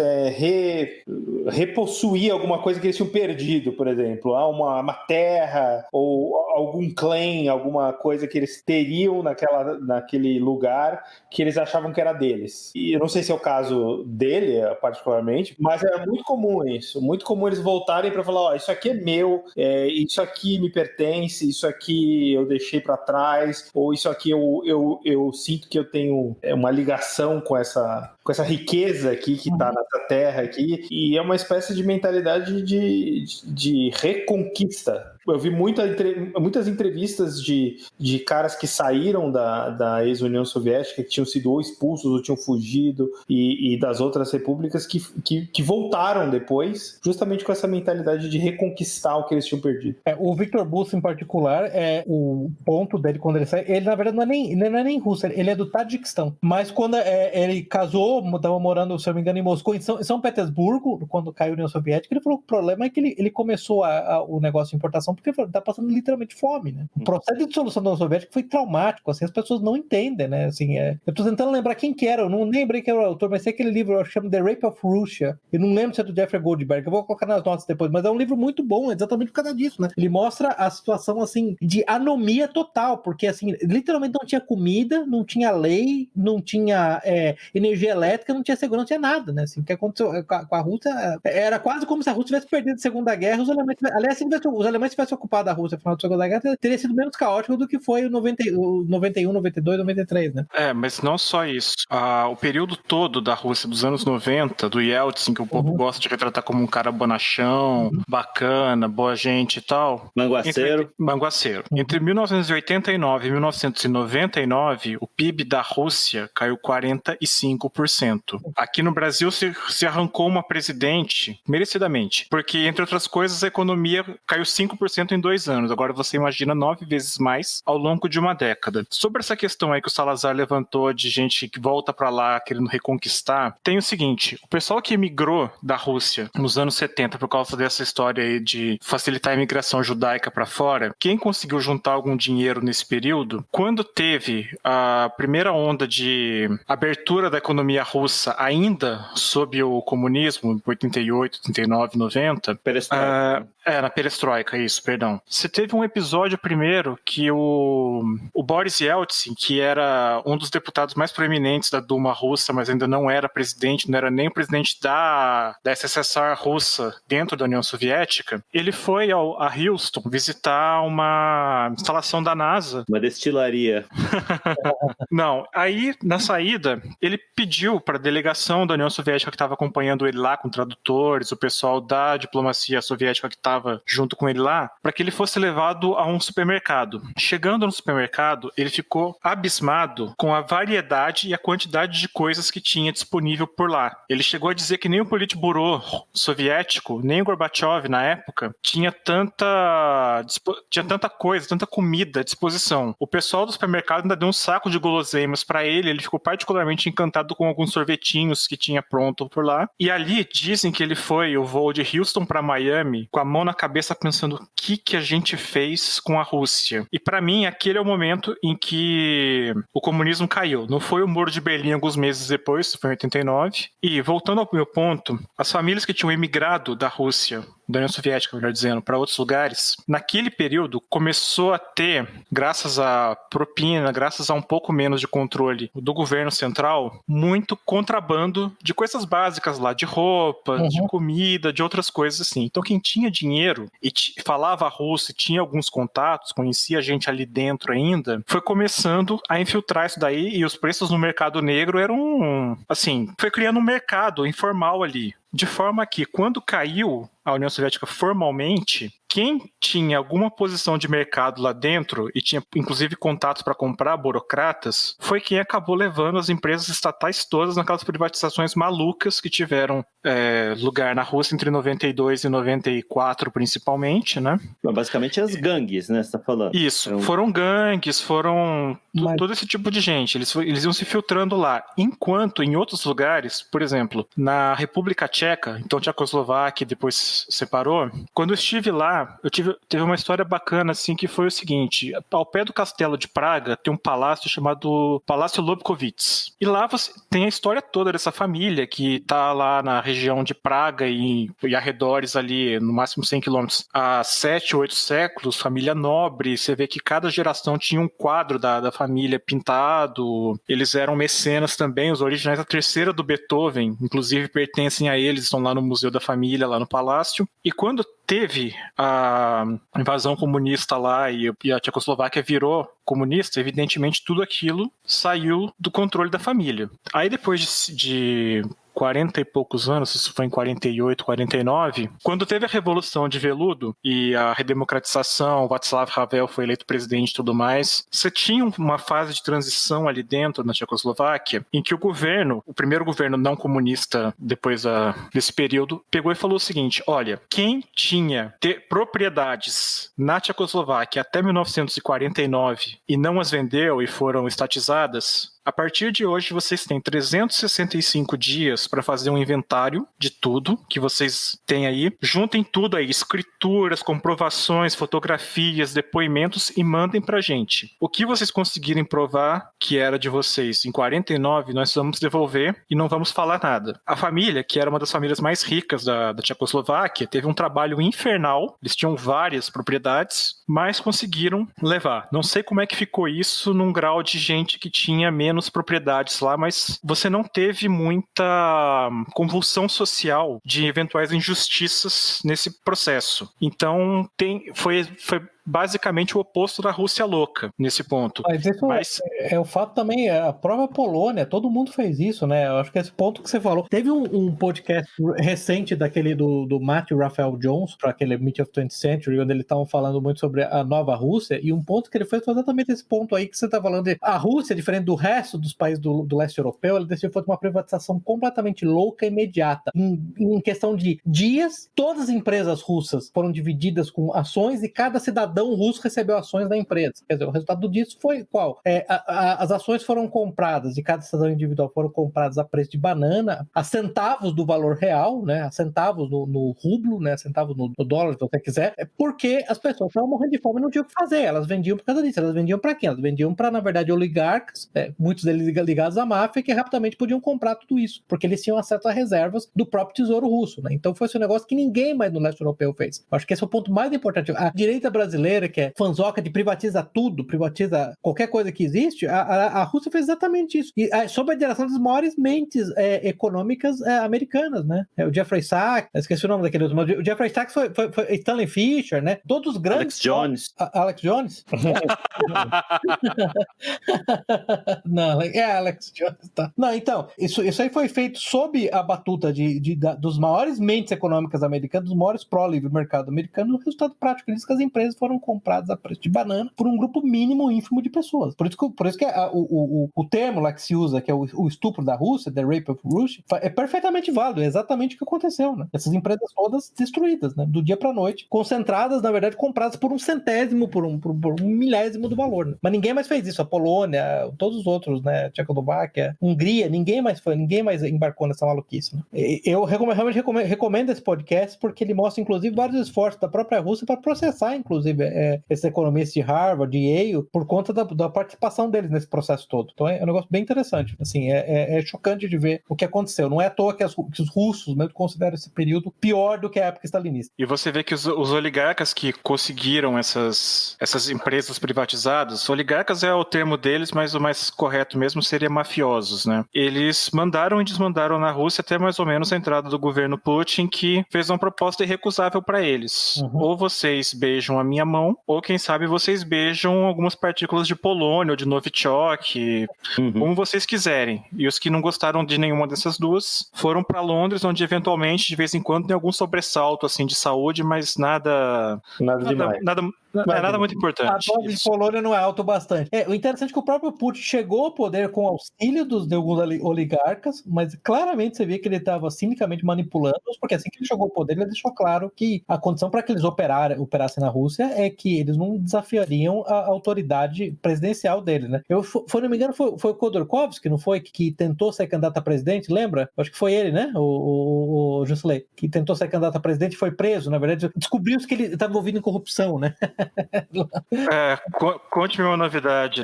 repossuir alguma coisa que eles tinham perdido, por exemplo, uma terra ou algum claim, alguma coisa que eles teriam naquele lugar que eles achavam que era deles. E eu não sei se é o caso dele, particularmente, mas é muito comum isso. Muito comum eles voltarem para falar, isso aqui é meu, isso aqui me pertence, isso aqui eu deixei para trás, ou isso aqui eu sinto que eu tenho uma ligação com essa riqueza aqui que está nessa terra aqui, e é uma espécie de mentalidade de reconquista. Eu vi muitas entrevistas de caras que saíram da ex-União Soviética, que tinham sido ou expulsos ou tinham fugido, e das outras repúblicas que voltaram depois, justamente com essa mentalidade de reconquistar o que eles tinham perdido. O Victor Bout, em particular, o ponto dele quando ele sai, ele na verdade não é nem russo, ele é do Tajiquistão, mas quando ele casou, estava morando, se eu não me engano, em Moscou, em São Petersburgo, quando caiu a União Soviética, ele falou que o problema é que ele começou o negócio de importação porque ele falou, tá passando literalmente fome, né? O processo de dissolução da União Soviética foi traumático, assim, as pessoas não entendem, né? Assim, eu tô tentando lembrar quem que era, eu não lembrei quem era o autor, mas sei aquele livro, eu chamo The Rape of Russia, eu não lembro se é do Jeffrey Goldberg, eu vou colocar nas notas depois, mas é um livro muito bom, exatamente por causa disso, né? Ele mostra a situação, assim, de anomia total, porque, assim, literalmente não tinha comida, não tinha lei, não tinha energia elétrica, não tinha segurança, não tinha nada, né? Assim, o que aconteceu com a Rússia era quase como se a Rússia tivesse perdido a Segunda Guerra, os alemães tivessem ocupado a Rússia no final da Segunda Guerra, teria sido menos caótico do que foi o 91, 92, 93, né? Mas não só isso. O período todo da Rússia, dos anos 90, do Yeltsin, que o povo gosta de retratar como um cara bonachão, bacana, boa gente e tal. Manguaceiro. Entre 1989 e 1999, o PIB da Rússia caiu 45%. Aqui no Brasil se arrancou uma presidente, merecidamente, porque, entre outras coisas, a economia caiu 5% em 2 anos. Agora você imagina 9 vezes mais ao longo de uma década. Sobre essa questão aí que o Salazar levantou de gente que volta pra lá querendo reconquistar, tem o seguinte, o pessoal que emigrou da Rússia nos anos 70 por causa dessa história aí de facilitar a imigração judaica pra fora, quem conseguiu juntar algum dinheiro nesse período, quando teve a primeira onda de abertura da economia russa ainda sob o comunismo, 88, 89, 90... Perestroika. Na perestroika, isso, perdão. Você teve um episódio primeiro que o Boris Yeltsin, que era um dos deputados mais proeminentes da Duma russa, mas ainda não era presidente, não era nem o presidente da SSR russa dentro da União Soviética, ele foi a Houston visitar uma instalação da NASA. Uma destilaria. Não, aí na saída ele pediu para a delegação da União Soviética que estava acompanhando ele lá com tradutores, o pessoal da diplomacia soviética que estava estava junto com ele lá, para que ele fosse levado a um supermercado. Chegando no supermercado, ele ficou abismado com a variedade e a quantidade de coisas que tinha disponível por lá. Ele chegou a dizer que nem o Politburo soviético, nem o Gorbachev na época, tinha tanta coisa, tanta comida à disposição. O pessoal do supermercado ainda deu um saco de guloseimas para ele ficou particularmente encantado com alguns sorvetinhos que tinha pronto por lá. E ali dizem que ele foi o voo de Houston para Miami com a mão na cabeça pensando o que a gente fez com a Rússia. E para mim, aquele é o momento em que o comunismo caiu. Não foi o Muro de Berlim alguns meses depois, foi em 89. E voltando ao meu ponto, as famílias que tinham emigrado da Rússia, da União Soviética, melhor dizendo, para outros lugares, naquele período começou a ter, graças à propina, graças a um pouco menos de controle do governo central, muito contrabando de coisas básicas lá, de roupa, de comida, de outras coisas assim. Então quem tinha dinheiro e falava russo e tinha alguns contatos, conhecia gente ali dentro ainda, foi começando a infiltrar isso daí e os preços no mercado negro eram, assim, foi criando um mercado informal ali. De forma que, quando caiu a União Soviética formalmente, quem tinha alguma posição de mercado lá dentro e tinha, inclusive, contatos para comprar burocratas, foi quem acabou levando as empresas estatais todas naquelas privatizações malucas que tiveram lugar na Rússia entre 92 e 94, principalmente, né? Basicamente as gangues, né? Você tá falando. Isso. Foram gangues, foram todo esse tipo de gente. Eles iam se filtrando lá. Enquanto em outros lugares, por exemplo, na República Tcheca, então Tchecoslováquia depois separou, quando eu estive lá, teve uma história bacana, assim, que foi o seguinte: ao pé do castelo de Praga tem um palácio chamado Palácio Lobkowicz. E lá você tem a história toda dessa família que tá lá na região de Praga e arredores ali, no máximo 100 quilômetros, há 7, 8 séculos, família nobre. Você vê que cada geração tinha um quadro da família pintado. Eles eram mecenas também, os originais da terceira do Beethoven, inclusive pertencem a eles, estão lá no Museu da Família, lá no Palácio. E quando teve a invasão comunista lá e a Tchecoslováquia virou comunista, evidentemente tudo aquilo saiu do controle da família. Aí depois de 40 e poucos anos, isso foi em 48, 49, quando teve a Revolução de Veludo e a redemocratização, Václav Havel foi eleito presidente e tudo mais, você tinha uma fase de transição ali dentro na Tchecoslováquia, em que o primeiro governo não comunista depois desse período, pegou e falou o seguinte: olha, quem tinha propriedades na Tchecoslováquia até 1949 e não as vendeu e foram estatizadas, a partir de hoje, vocês têm 365 dias para fazer um inventário de tudo que vocês têm aí. Juntem tudo aí, escrituras, comprovações, fotografias, depoimentos e mandem pra gente. O que vocês conseguirem provar que era de vocês em 49, nós vamos devolver e não vamos falar nada. A família, que era uma das famílias mais ricas da Tchecoslováquia, teve um trabalho infernal. Eles tinham várias propriedades, mas conseguiram levar. Não sei como é que ficou isso num grau de gente que tinha menos propriedades lá, mas você não teve muita convulsão social de eventuais injustiças nesse processo. Então foi basicamente o oposto da Rússia louca nesse ponto. Mas isso é o fato também, a própria Polônia, todo mundo fez isso, né? Eu acho que esse ponto que você falou. Teve um podcast recente daquele do Matthew Raphael Jones, para aquele Myth of 20th Century, onde eles estavam falando muito sobre a nova Rússia, e um ponto que ele fez foi exatamente esse ponto aí que você está falando. A Rússia, diferente do resto dos países do leste europeu, ela decidiu fazer uma privatização completamente louca e imediata. Em questão de dias, todas as empresas russas foram divididas com ações e cada cidadão russo recebeu ações da empresa. Quer dizer, o resultado disso foi qual? As ações foram compradas, de cada cidadão individual foram compradas a preço de banana, a centavos do valor real, né? A centavos no rublo, né? A centavos no dólar, se você quiser, porque as pessoas estavam morrendo de fome e não tinham o que fazer. Elas vendiam por causa disso. Elas vendiam para quem? Elas vendiam para, na verdade, oligarcas, muitos deles ligados à máfia, que rapidamente podiam comprar tudo isso, porque eles tinham acesso a reservas do próprio tesouro russo, né? Então foi esse negócio que ninguém mais no leste europeu fez. Acho que esse é o ponto mais importante. A direita brasileira brasileira, que é fanzoca de privatiza tudo, privatiza qualquer coisa que existe, a Rússia fez exatamente isso. E sob a direção das maiores mentes econômicas americanas, né? O Jeffrey Sachs, esqueci o nome daquele outro, mas o Jeffrey Sachs foi Stanley Fischer, né? Todos os grandes... Alex Jones? Não, Alex Jones, tá. Não, então, isso aí foi feito sob a batuta dos maiores mentes econômicas americanas, dos maiores pró-livre mercado americano. O resultado prático disso é que as empresas foram compradas a preço de banana por um grupo mínimo ínfimo de pessoas. Por isso que o termo lá que se usa, que é o estupro da Rússia, the rape of Russia, é perfeitamente válido, é exatamente o que aconteceu, né? Essas empresas todas destruídas, né? Do dia pra noite, concentradas, na verdade, compradas por um centésimo, por um milésimo do valor, né? Mas ninguém mais fez isso. A Polônia, todos os outros, né? Tchecoslováquia, Hungria, ninguém mais embarcou nessa maluquice, né? Eu realmente recomendo esse podcast porque ele mostra, inclusive, vários esforços da própria Rússia para processar, inclusive, esses economistas de Harvard, de Yale, por conta da participação deles nesse processo todo. Então é um negócio bem interessante. Assim, é chocante de ver o que aconteceu. Não é à toa que os russos mesmo consideram esse período pior do que a época stalinista. E você vê que os oligarcas que conseguiram essas empresas privatizadas, oligarcas é o termo deles, mas o mais correto mesmo seria mafiosos, né? Eles mandaram e desmandaram na Rússia até mais ou menos a entrada do governo Putin, que fez uma proposta irrecusável para eles. Ou vocês beijam a minha mão, ou quem sabe vocês beijam algumas partículas de polônio ou de Novichok, como vocês quiserem. E os que não gostaram de nenhuma dessas duas foram para Londres, onde eventualmente, de vez em quando, tem algum sobressalto assim de saúde, mas nada demais. Nada muito importante. A dose de Polônia não é alto o bastante. O interessante é que o próprio Putin chegou ao poder com auxílio de alguns oligarcas, mas claramente você vê que ele estava cinicamente manipulando-os, porque assim que ele chegou ao poder, ele deixou claro que a condição para que eles operassem na Rússia é que eles não desafiariam a autoridade presidencial dele, né? Se não me engano, foi o Khodorkovsky, não foi? Que tentou ser candidato a presidente, lembra? Acho que foi ele, né? O Jusley, que tentou ser candidato a presidente e foi preso, na verdade. Descobriu-se que ele estava envolvido em corrupção, né? Conte-me uma novidade.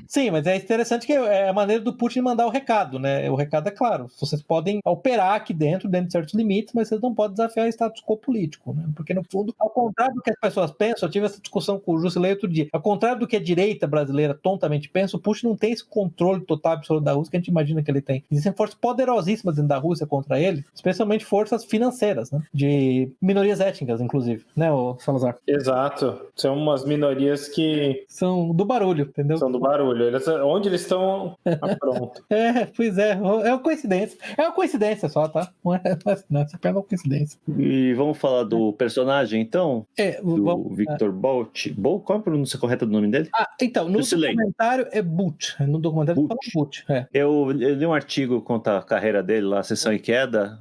Sim, mas é interessante que é a maneira do Putin mandar o recado, né? O recado é claro, vocês podem operar aqui dentro de certos limites, mas vocês não podem desafiar o status quo político, né? Porque no fundo, ao contrário do que as pessoas pensam, eu tive essa discussão com o Jusilei outro dia, ao contrário do que a direita brasileira tontamente pensa, o Putin não tem esse controle total absoluto da Rússia que a gente imagina que ele tem. Existem forças poderosíssimas dentro da Rússia contra ele, especialmente forças financeiras, né? De minorias étnicas, inclusive, né, o Salazar? Exato. São umas minorias que... são do barulho, entendeu? São do barulho. Onde eles estão, pronto. Pois é. É uma coincidência. É uma coincidência só, tá? Não, você pega uma coincidência. E vamos falar do personagem, então? Do Victor Bout. Qual é a pronúncia correta do nome dele? Então, no documentário é Bout. No documentário fala Bout. Eu li um artigo que conta a carreira dele lá, Ascensão e Queda.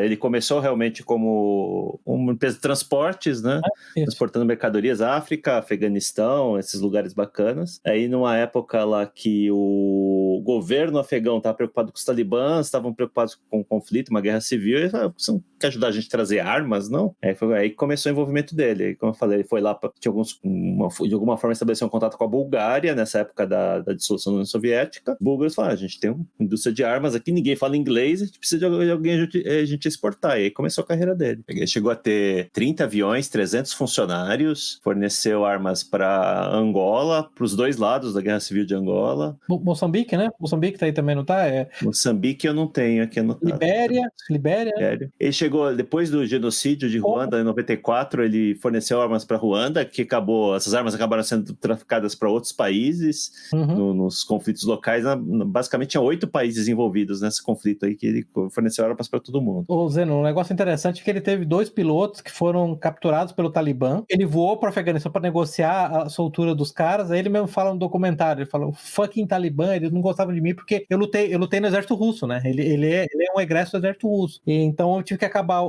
Ele começou realmente como uma empresa de transportes, né? Transportando mercadorias, África, Afeganistão, esses lugares bacanas. Aí numa época lá que o governo afegão estava preocupado com os talibãs, estavam preocupados com o conflito, uma guerra civil, e falaram, você não quer ajudar a gente a trazer armas, não? Foi aí que começou o envolvimento dele. Aí, como eu falei, ele foi lá de alguma forma estabelecer um contato com a Bulgária, nessa época da dissolução da União Soviética. Búlgaros falaram, a gente tem uma indústria de armas aqui, ninguém fala inglês, a gente precisa de alguém a gente exportar. E aí começou a carreira dele. Ele chegou a ter 30 aviões, 300 funcionários, forneceu armas para Angola, para os dois lados da Guerra Civil de Angola. Moçambique, né? Moçambique tá aí também, não tá? Moçambique eu não tenho aqui anotado. Libéria. Ele chegou, depois do genocídio de Ruanda, em 94, ele forneceu armas para Ruanda, essas armas acabaram sendo traficadas para outros países, nos conflitos locais. Basicamente, tinha 8 países envolvidos nesse conflito aí, que ele forneceu armas para todo mundo. Ô, Zeno, um negócio interessante é que ele teve 2 pilotos que foram capturados pelo Talibã. Ele voou para o Afeganistão para negociar a soltura dos caras. Aí ele mesmo fala no documentário, ele fala, o fucking Talibã, eles não gostavam de mim porque eu lutei no exército russo, né? Ele é um egresso do exército russo. E então eu tive que acabar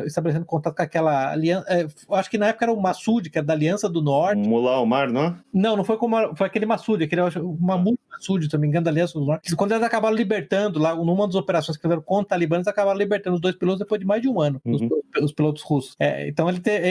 estabelecendo contato com aquela aliança. Acho que na época era o Massoud, que era da Aliança do Norte. Mullah Omar, não? Não foi aquele Massoud, o Mahmoud Massoud, se não me engano, da Aliança do Norte. Quando eles acabaram libertando, lá, numa das operações que fizeram contra talibãs, eles acabaram libertando os 2 pilotos depois de mais de um ano, os pilotos russos. Então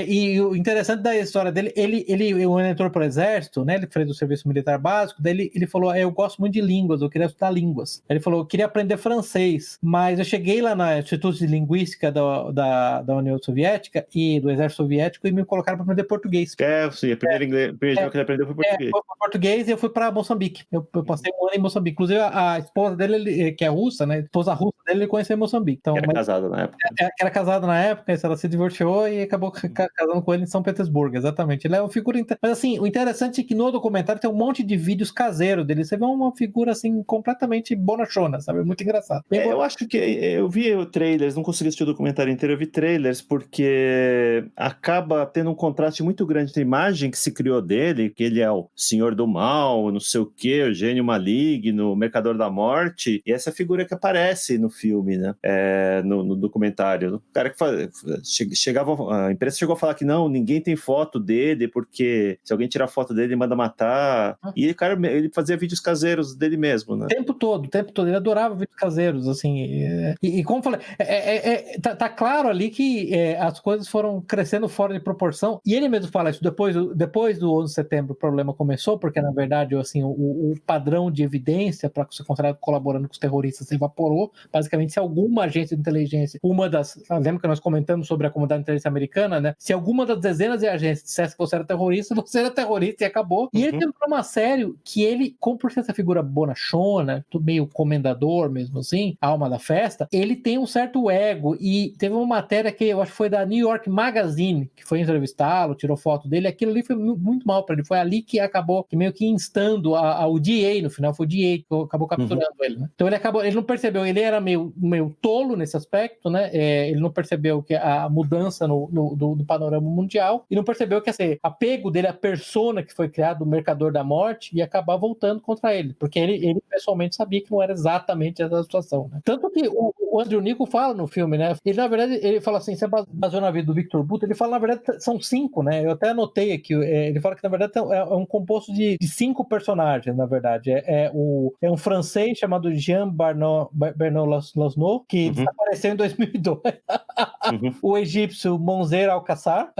e o interessante da história dele, ele entrou para o exército, né? Ele fez o serviço militar básico, daí ele falou, eu gosto muito de língua. línguas, eu queria estudar línguas. Ele falou, eu queria aprender francês, mas eu cheguei lá no Instituto de Linguística da União Soviética e do Exército Soviético e me colocaram para aprender português. Sim, a primeira língua que ele aprendeu foi português. Foi português e eu fui para Moçambique. Eu passei um ano em Moçambique. Inclusive, a esposa dele, que é russa, né? A esposa russa dele, ele conheceu em Moçambique. Então, Era casada na época. Era casada na época, ela se divorciou e acabou casando com ele em São Petersburgo, exatamente. Ele é uma figura... Mas assim, o interessante é que no documentário tem um monte de vídeos caseiros dele. Você vê uma figura assim, completamente bonachona, sabe? Muito engraçado. Eu acho que eu vi trailers, não consegui assistir o documentário inteiro, eu vi trailers porque acaba tendo um contraste muito grande da imagem que se criou dele, que ele é o senhor do mal, não sei o que, o gênio maligno, o mercador da morte, e essa figura que aparece no filme, né? No documentário. O cara que chegava, a imprensa chegou a falar que não, ninguém tem foto dele, porque se alguém tirar foto dele, ele manda matar. E o cara, ele fazia vídeos caseiros dele mesmo, né? O tempo todo. Ele adorava vídeos caseiros, assim. E como eu falei, tá claro ali que as coisas foram crescendo fora de proporção. E ele mesmo fala isso, depois do 11 de setembro o problema começou, porque na verdade, assim, o padrão de evidência para ser considerado colaborando com os terroristas se evaporou. Basicamente, se alguma agência de inteligência, lembra que nós comentamos sobre a comunidade de inteligência americana, né? Se alguma das dezenas de agências dissesse que você era terrorista e acabou. E ele teve um problema sério que ele, como por ser essa figura bonachona, meio comendador mesmo assim, alma da festa, ele tem um certo ego e teve uma matéria que eu acho que foi da New York Magazine, que foi entrevistá-lo, tirou foto dele, aquilo ali foi muito mal pra ele, foi ali que acabou meio que instando ao DA, no final foi o DA que acabou capturando ele, né? Então ele não percebeu, ele era meio tolo nesse aspecto, né? Ele não percebeu que a mudança do panorama mundial e não percebeu que esse apego dele à persona que foi criado, o mercador da morte, ia acabar voltando contra ele, porque ele pessoalmente sabia que não era exatamente essa situação, né? Tanto que o Andrew Niccol fala no filme, né? Ele, na verdade, ele fala assim, você baseou na vida do Victor Bout, ele fala, na verdade, são 5, né? Eu até anotei aqui, ele fala que, na verdade, é um composto de 5 personagens, na verdade. É um francês chamado Jean Bernard Lasno, que desapareceu em 2002. O egípcio Monzer Alcaçar,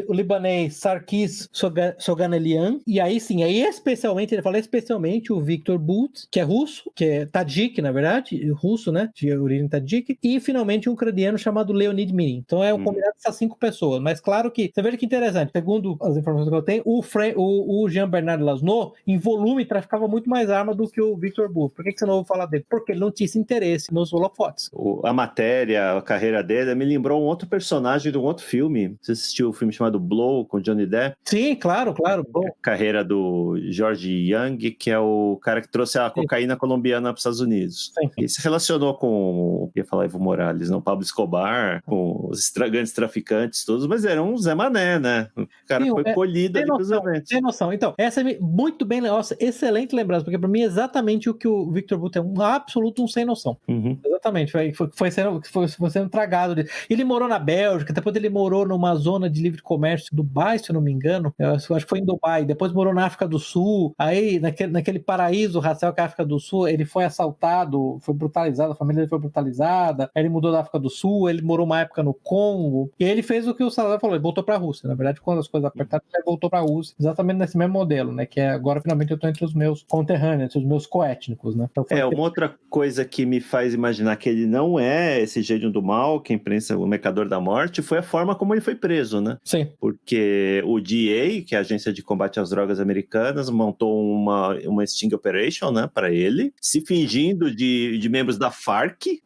o libanês Sarkis Soganelian, e aí sim, ele fala especialmente o Victor Bout, que é russo, que é Tadjik, na verdade, russo, né, de origem Tadjik, e finalmente um ucraniano chamado Leonid Mirin. Então é um combinado dessas 5 pessoas, mas claro que, você veja que interessante, segundo as informações que eu tenho, o Jean-Bernard Lasno, em volume, traficava muito mais arma do que o Victor Bout. Por que você não ouve falar dele? Porque ele não tinha esse interesse nos holofotes. A matéria, a carreira dele, me lembrou um outro personagem de um outro filme. Você assistiu um filme chamado Blow, com Johnny Depp? Sim, claro. A carreira do George Young, que é o cara que trouxe a cocaína colombiana para os Estados Unidos. Sim. E se relacionou com, ia falar Evo Morales, não, Pablo Escobar, com os grandes traficantes todos, mas era um Zé Mané, né? O cara foi colhido ali pros eventos. Tem noção. Então, essa é muito bem, nossa, excelente lembrança, porque para mim é exatamente o que o Victor Bout é, um absoluto um sem noção. Exatamente, foi sendo tragado. Ele morou na Bélgica, depois ele morou numa zona de livre comércio, Dubai, se eu não me engano, eu acho que foi em Dubai, depois morou na África do Sul, aí naquele paraíso racial que é a África do Sul, ele foi assaltado, foi brutalizado, a família dele foi brutalizada, aí ele mudou da África do Sul, ele morou uma época no Congo, e aí ele fez o que o Salazar falou, ele voltou pra Rússia. Na verdade, quando as coisas apertaram, ele voltou pra Rússia, exatamente nesse mesmo modelo, né, que é agora finalmente eu tô entre os meus conterrâneos, os meus coétnicos, né. Então, uma outra coisa que me faz imaginar que ele não é esse gênio do mal, que a imprensa, o mercador da morte, foi a forma como ele foi preso, né? Sim. Porque o DA, que é a Agência de Combate às Drogas Americanas, montou uma sting operation, né, para ele, se fingindo de membros da FARC,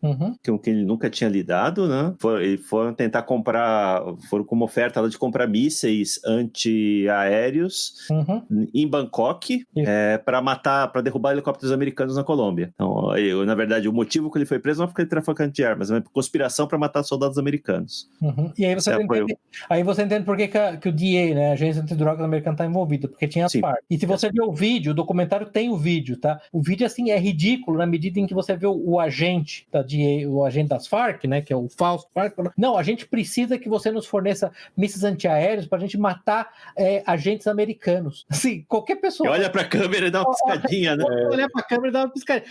com quem ele nunca tinha lidado, né? Foram tentar foram com uma oferta lá de comprar mísseis antiaéreos em Bangkok, para derrubar helicópteros americanos na Colômbia. Então, na verdade, o motivo que ele foi preso não é porque ele traficante de armas, mas conspiração para matar soldados americanos. E aí você entende por que o DA, né, a Agência Antidrogas Americana, está envolvida, porque tinha as FARC. E se você ver o vídeo, o documentário tem o vídeo, tá? O vídeo, assim, é ridículo na medida em que você vê o agente da DA, o agente das FARC, né, que é o falso FARC, não, a gente precisa que você nos forneça mísseis antiaéreos pra gente matar agentes americanos. Assim, qualquer pessoa... Olha pra câmera e dá uma piscadinha, né? Olha pra câmera e dá uma piscadinha.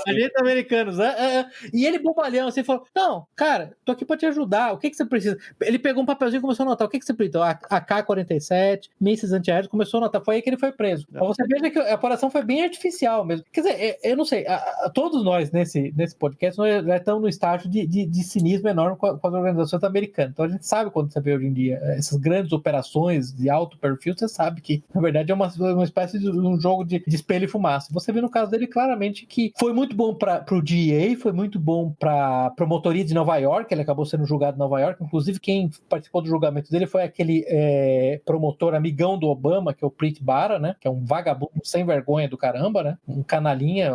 Agentes americanos. E ele bobalhão, assim, falou, não, cara, tô aqui pra te ajudar, o que você precisa? Ele pegou um papelzinho e começou a anotar, o que você precisa? AK-47, mísseis antiaéreos, começou a anotar, foi aí que ele foi preso. Mas você veja que a operação foi bem artificial mesmo. Quer dizer, eu não sei, todos nós nesse podcast, nós já estamos no estágio de cinismo enorme com as organizações americanas. Então a gente sabe quando você vê hoje em dia essas grandes operações de alto perfil, você sabe que, na verdade, é uma espécie de um jogo de espelho e fumaça. Você vê no caso dele claramente que foi muito bom pro DEA, foi muito bom pra promotoria de Nova York, ele acabou sendo julgado em Nova York, inclusive quem participou do julgamento dele foi aquele promotor amigão do Obama, que é o Preet Bharara, né, que é um vagabundo sem vergonha do caramba, né, um canalinha,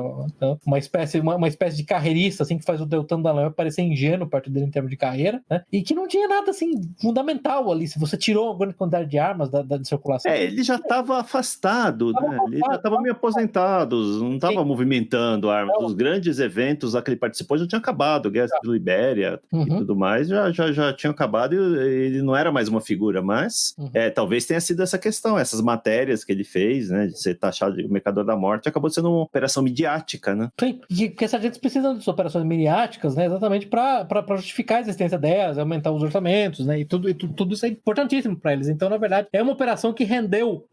uma espécie de carreirista, assim, que faz o Deltan Dallagnol parecer ingênuo perto dele em termos de carreira, né, e que não tinha nada, assim, fundamental ali, se você tirou uma grande quantidade de armas da circulação. Ele já estava afastado, né, ele já estava meio aposentado, não estava movimentando armas, os grandes eventos lá que ele participou já tinha acabado, Guerra Civil Libéria e tudo mais, já tinha acabado e ele não era mais uma figura, mas talvez tenha sido essa questão, essas matérias que ele fez, né, de ser taxado de mercador da morte, acabou sendo uma operação midiática, né? Sim, porque essa gente precisa dessas operações midiáticas, né, exatamente para justificar a existência delas, aumentar os orçamentos, né, e tudo isso é importantíssimo para eles. Então, na verdade, é uma operação que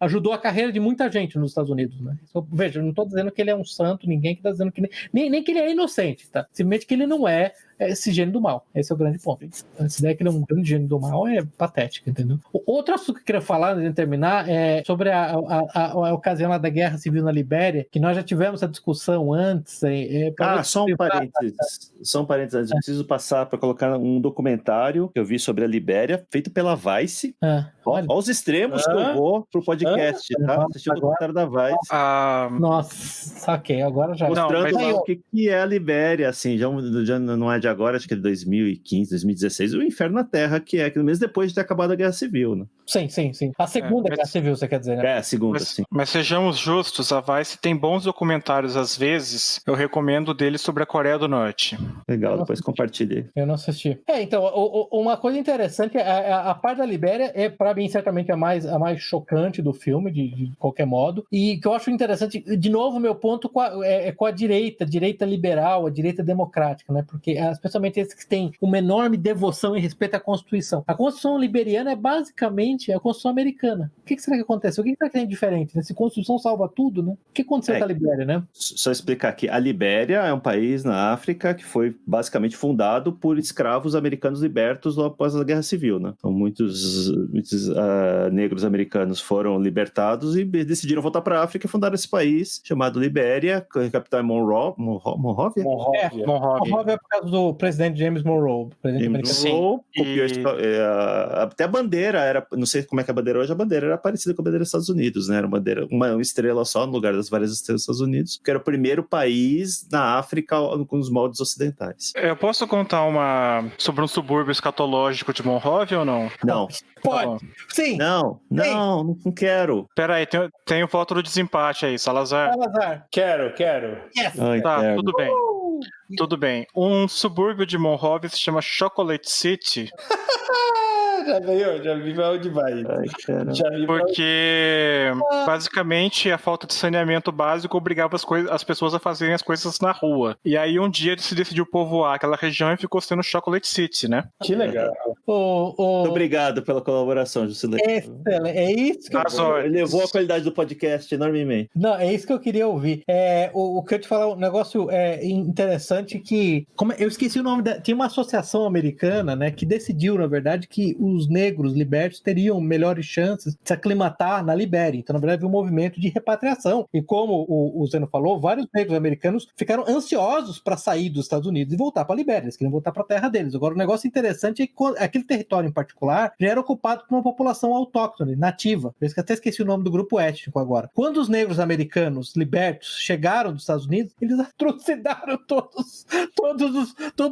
ajudou a carreira de muita gente nos Estados Unidos, né? Veja, eu não estou dizendo que ele é um santo, ninguém que está dizendo que nem que ele é inocente, tá? Simplesmente que ele não é esse gênio do mal. Esse é o grande ponto. Essa ideia que ele é um grande gênio do mal é patética, entendeu? Outro assunto que eu queria falar, antes de terminar, é sobre a ocasião lá da Guerra Civil na Libéria, que nós já tivemos essa discussão antes. Só um parênteses antes. Eu preciso passar para colocar um documentário que eu vi sobre a Libéria, feito pela Vice. Olha os extremos que eu vou pro podcast, tá? Assistir o documentário da Vice. Nossa, saquei. Agora já... Mostrando lá o que é a Libéria, assim, já não é de agora, acho que é de 2015, 2016, o inferno na Terra, que mesmo depois de ter acabado a Guerra Civil, né? Sim. A segunda Guerra Civil, você quer dizer, né? A segunda, sim. Mas sejamos justos, a Vice tem bons documentários às vezes, eu recomendo dele sobre a Coreia do Norte. Legal, depois compartilhei. Eu não assisti. Então, uma coisa interessante, a parte da Libéria é, para mim, certamente a mais chocante do filme, de qualquer modo, e que eu acho interessante, de novo, meu ponto com a direita liberal, a direita democrática, né? Porque especialmente esses que têm uma enorme devoção e respeito à Constituição. A Constituição liberiana é basicamente a Constituição americana. O que será que aconteceu? O que será que tem de diferente? Se a Constituição salva tudo, né? O que aconteceu com a Libéria, né? Só explicar aqui. A Libéria é um país na África que foi basicamente fundado por escravos americanos libertos logo após a Guerra Civil, né? Então muitos negros americanos foram libertados e decidiram voltar para a África e fundaram esse país chamado Libéria, que a capital é Monrovia? Monrovia é por causa do presidente James Monroe. Até a bandeira era, não sei como é que a bandeira hoje, a bandeira era parecida com a bandeira dos Estados Unidos, né? Era uma estrela só no lugar das várias estrelas dos Estados Unidos, que era o primeiro país na África com os moldes ocidentais. Eu posso contar sobre um subúrbio escatológico de Monrovia ou não? Não. Pode. Sim. Não quero. Pera aí, tem o voto do desempate aí, Salazar. Quero. Yes. Tá, tudo bem. Tudo bem. Um subúrbio de Monrovia se chama Chocolate City. Já vi pra onde vai. Porque basicamente a falta de saneamento básico obrigava as pessoas a fazerem as coisas na rua. E aí um dia se decidiu povoar aquela região e ficou sendo Chocolate City, né? Que legal. Muito obrigado pela colaboração, Juscelino. É isso que elevou a qualidade do podcast enormemente. Não, é isso que eu queria ouvir. O que eu te falar, um negócio interessante que... eu esqueci o nome tinha uma associação americana, né, que decidiu, na verdade, que os negros libertos teriam melhores chances de se aclimatar na Libéria. Então, na verdade, um movimento de repatriação. E como o Zeno falou, vários negros americanos ficaram ansiosos para sair dos Estados Unidos e voltar para a Libéria. Eles queriam voltar para a terra deles. Agora, o negócio interessante é que aquele território em particular já era ocupado por uma população autóctone, nativa. Eu até esqueci o nome do grupo étnico agora. Quando os negros americanos libertos chegaram dos Estados Unidos, eles atrocidaram todos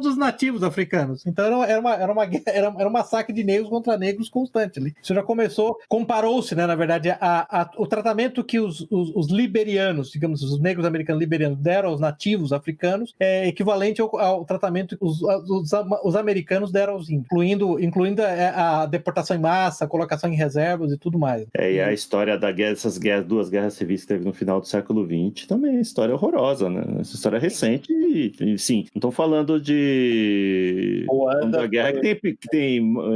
os nativos africanos. Então, era um massacre de negros negros contra negros constante ali. Isso já começou, comparou-se, né, na verdade, o tratamento que os liberianos, digamos, os negros americanos liberianos deram aos nativos africanos é equivalente ao tratamento que os americanos deram aos índios, incluindo a deportação em massa, a colocação em reservas e tudo mais. E a história dessas duas guerras civis que teve no final do século XX também é uma história horrorosa, né? Essa história recente e sim, não estou falando de uma guerra que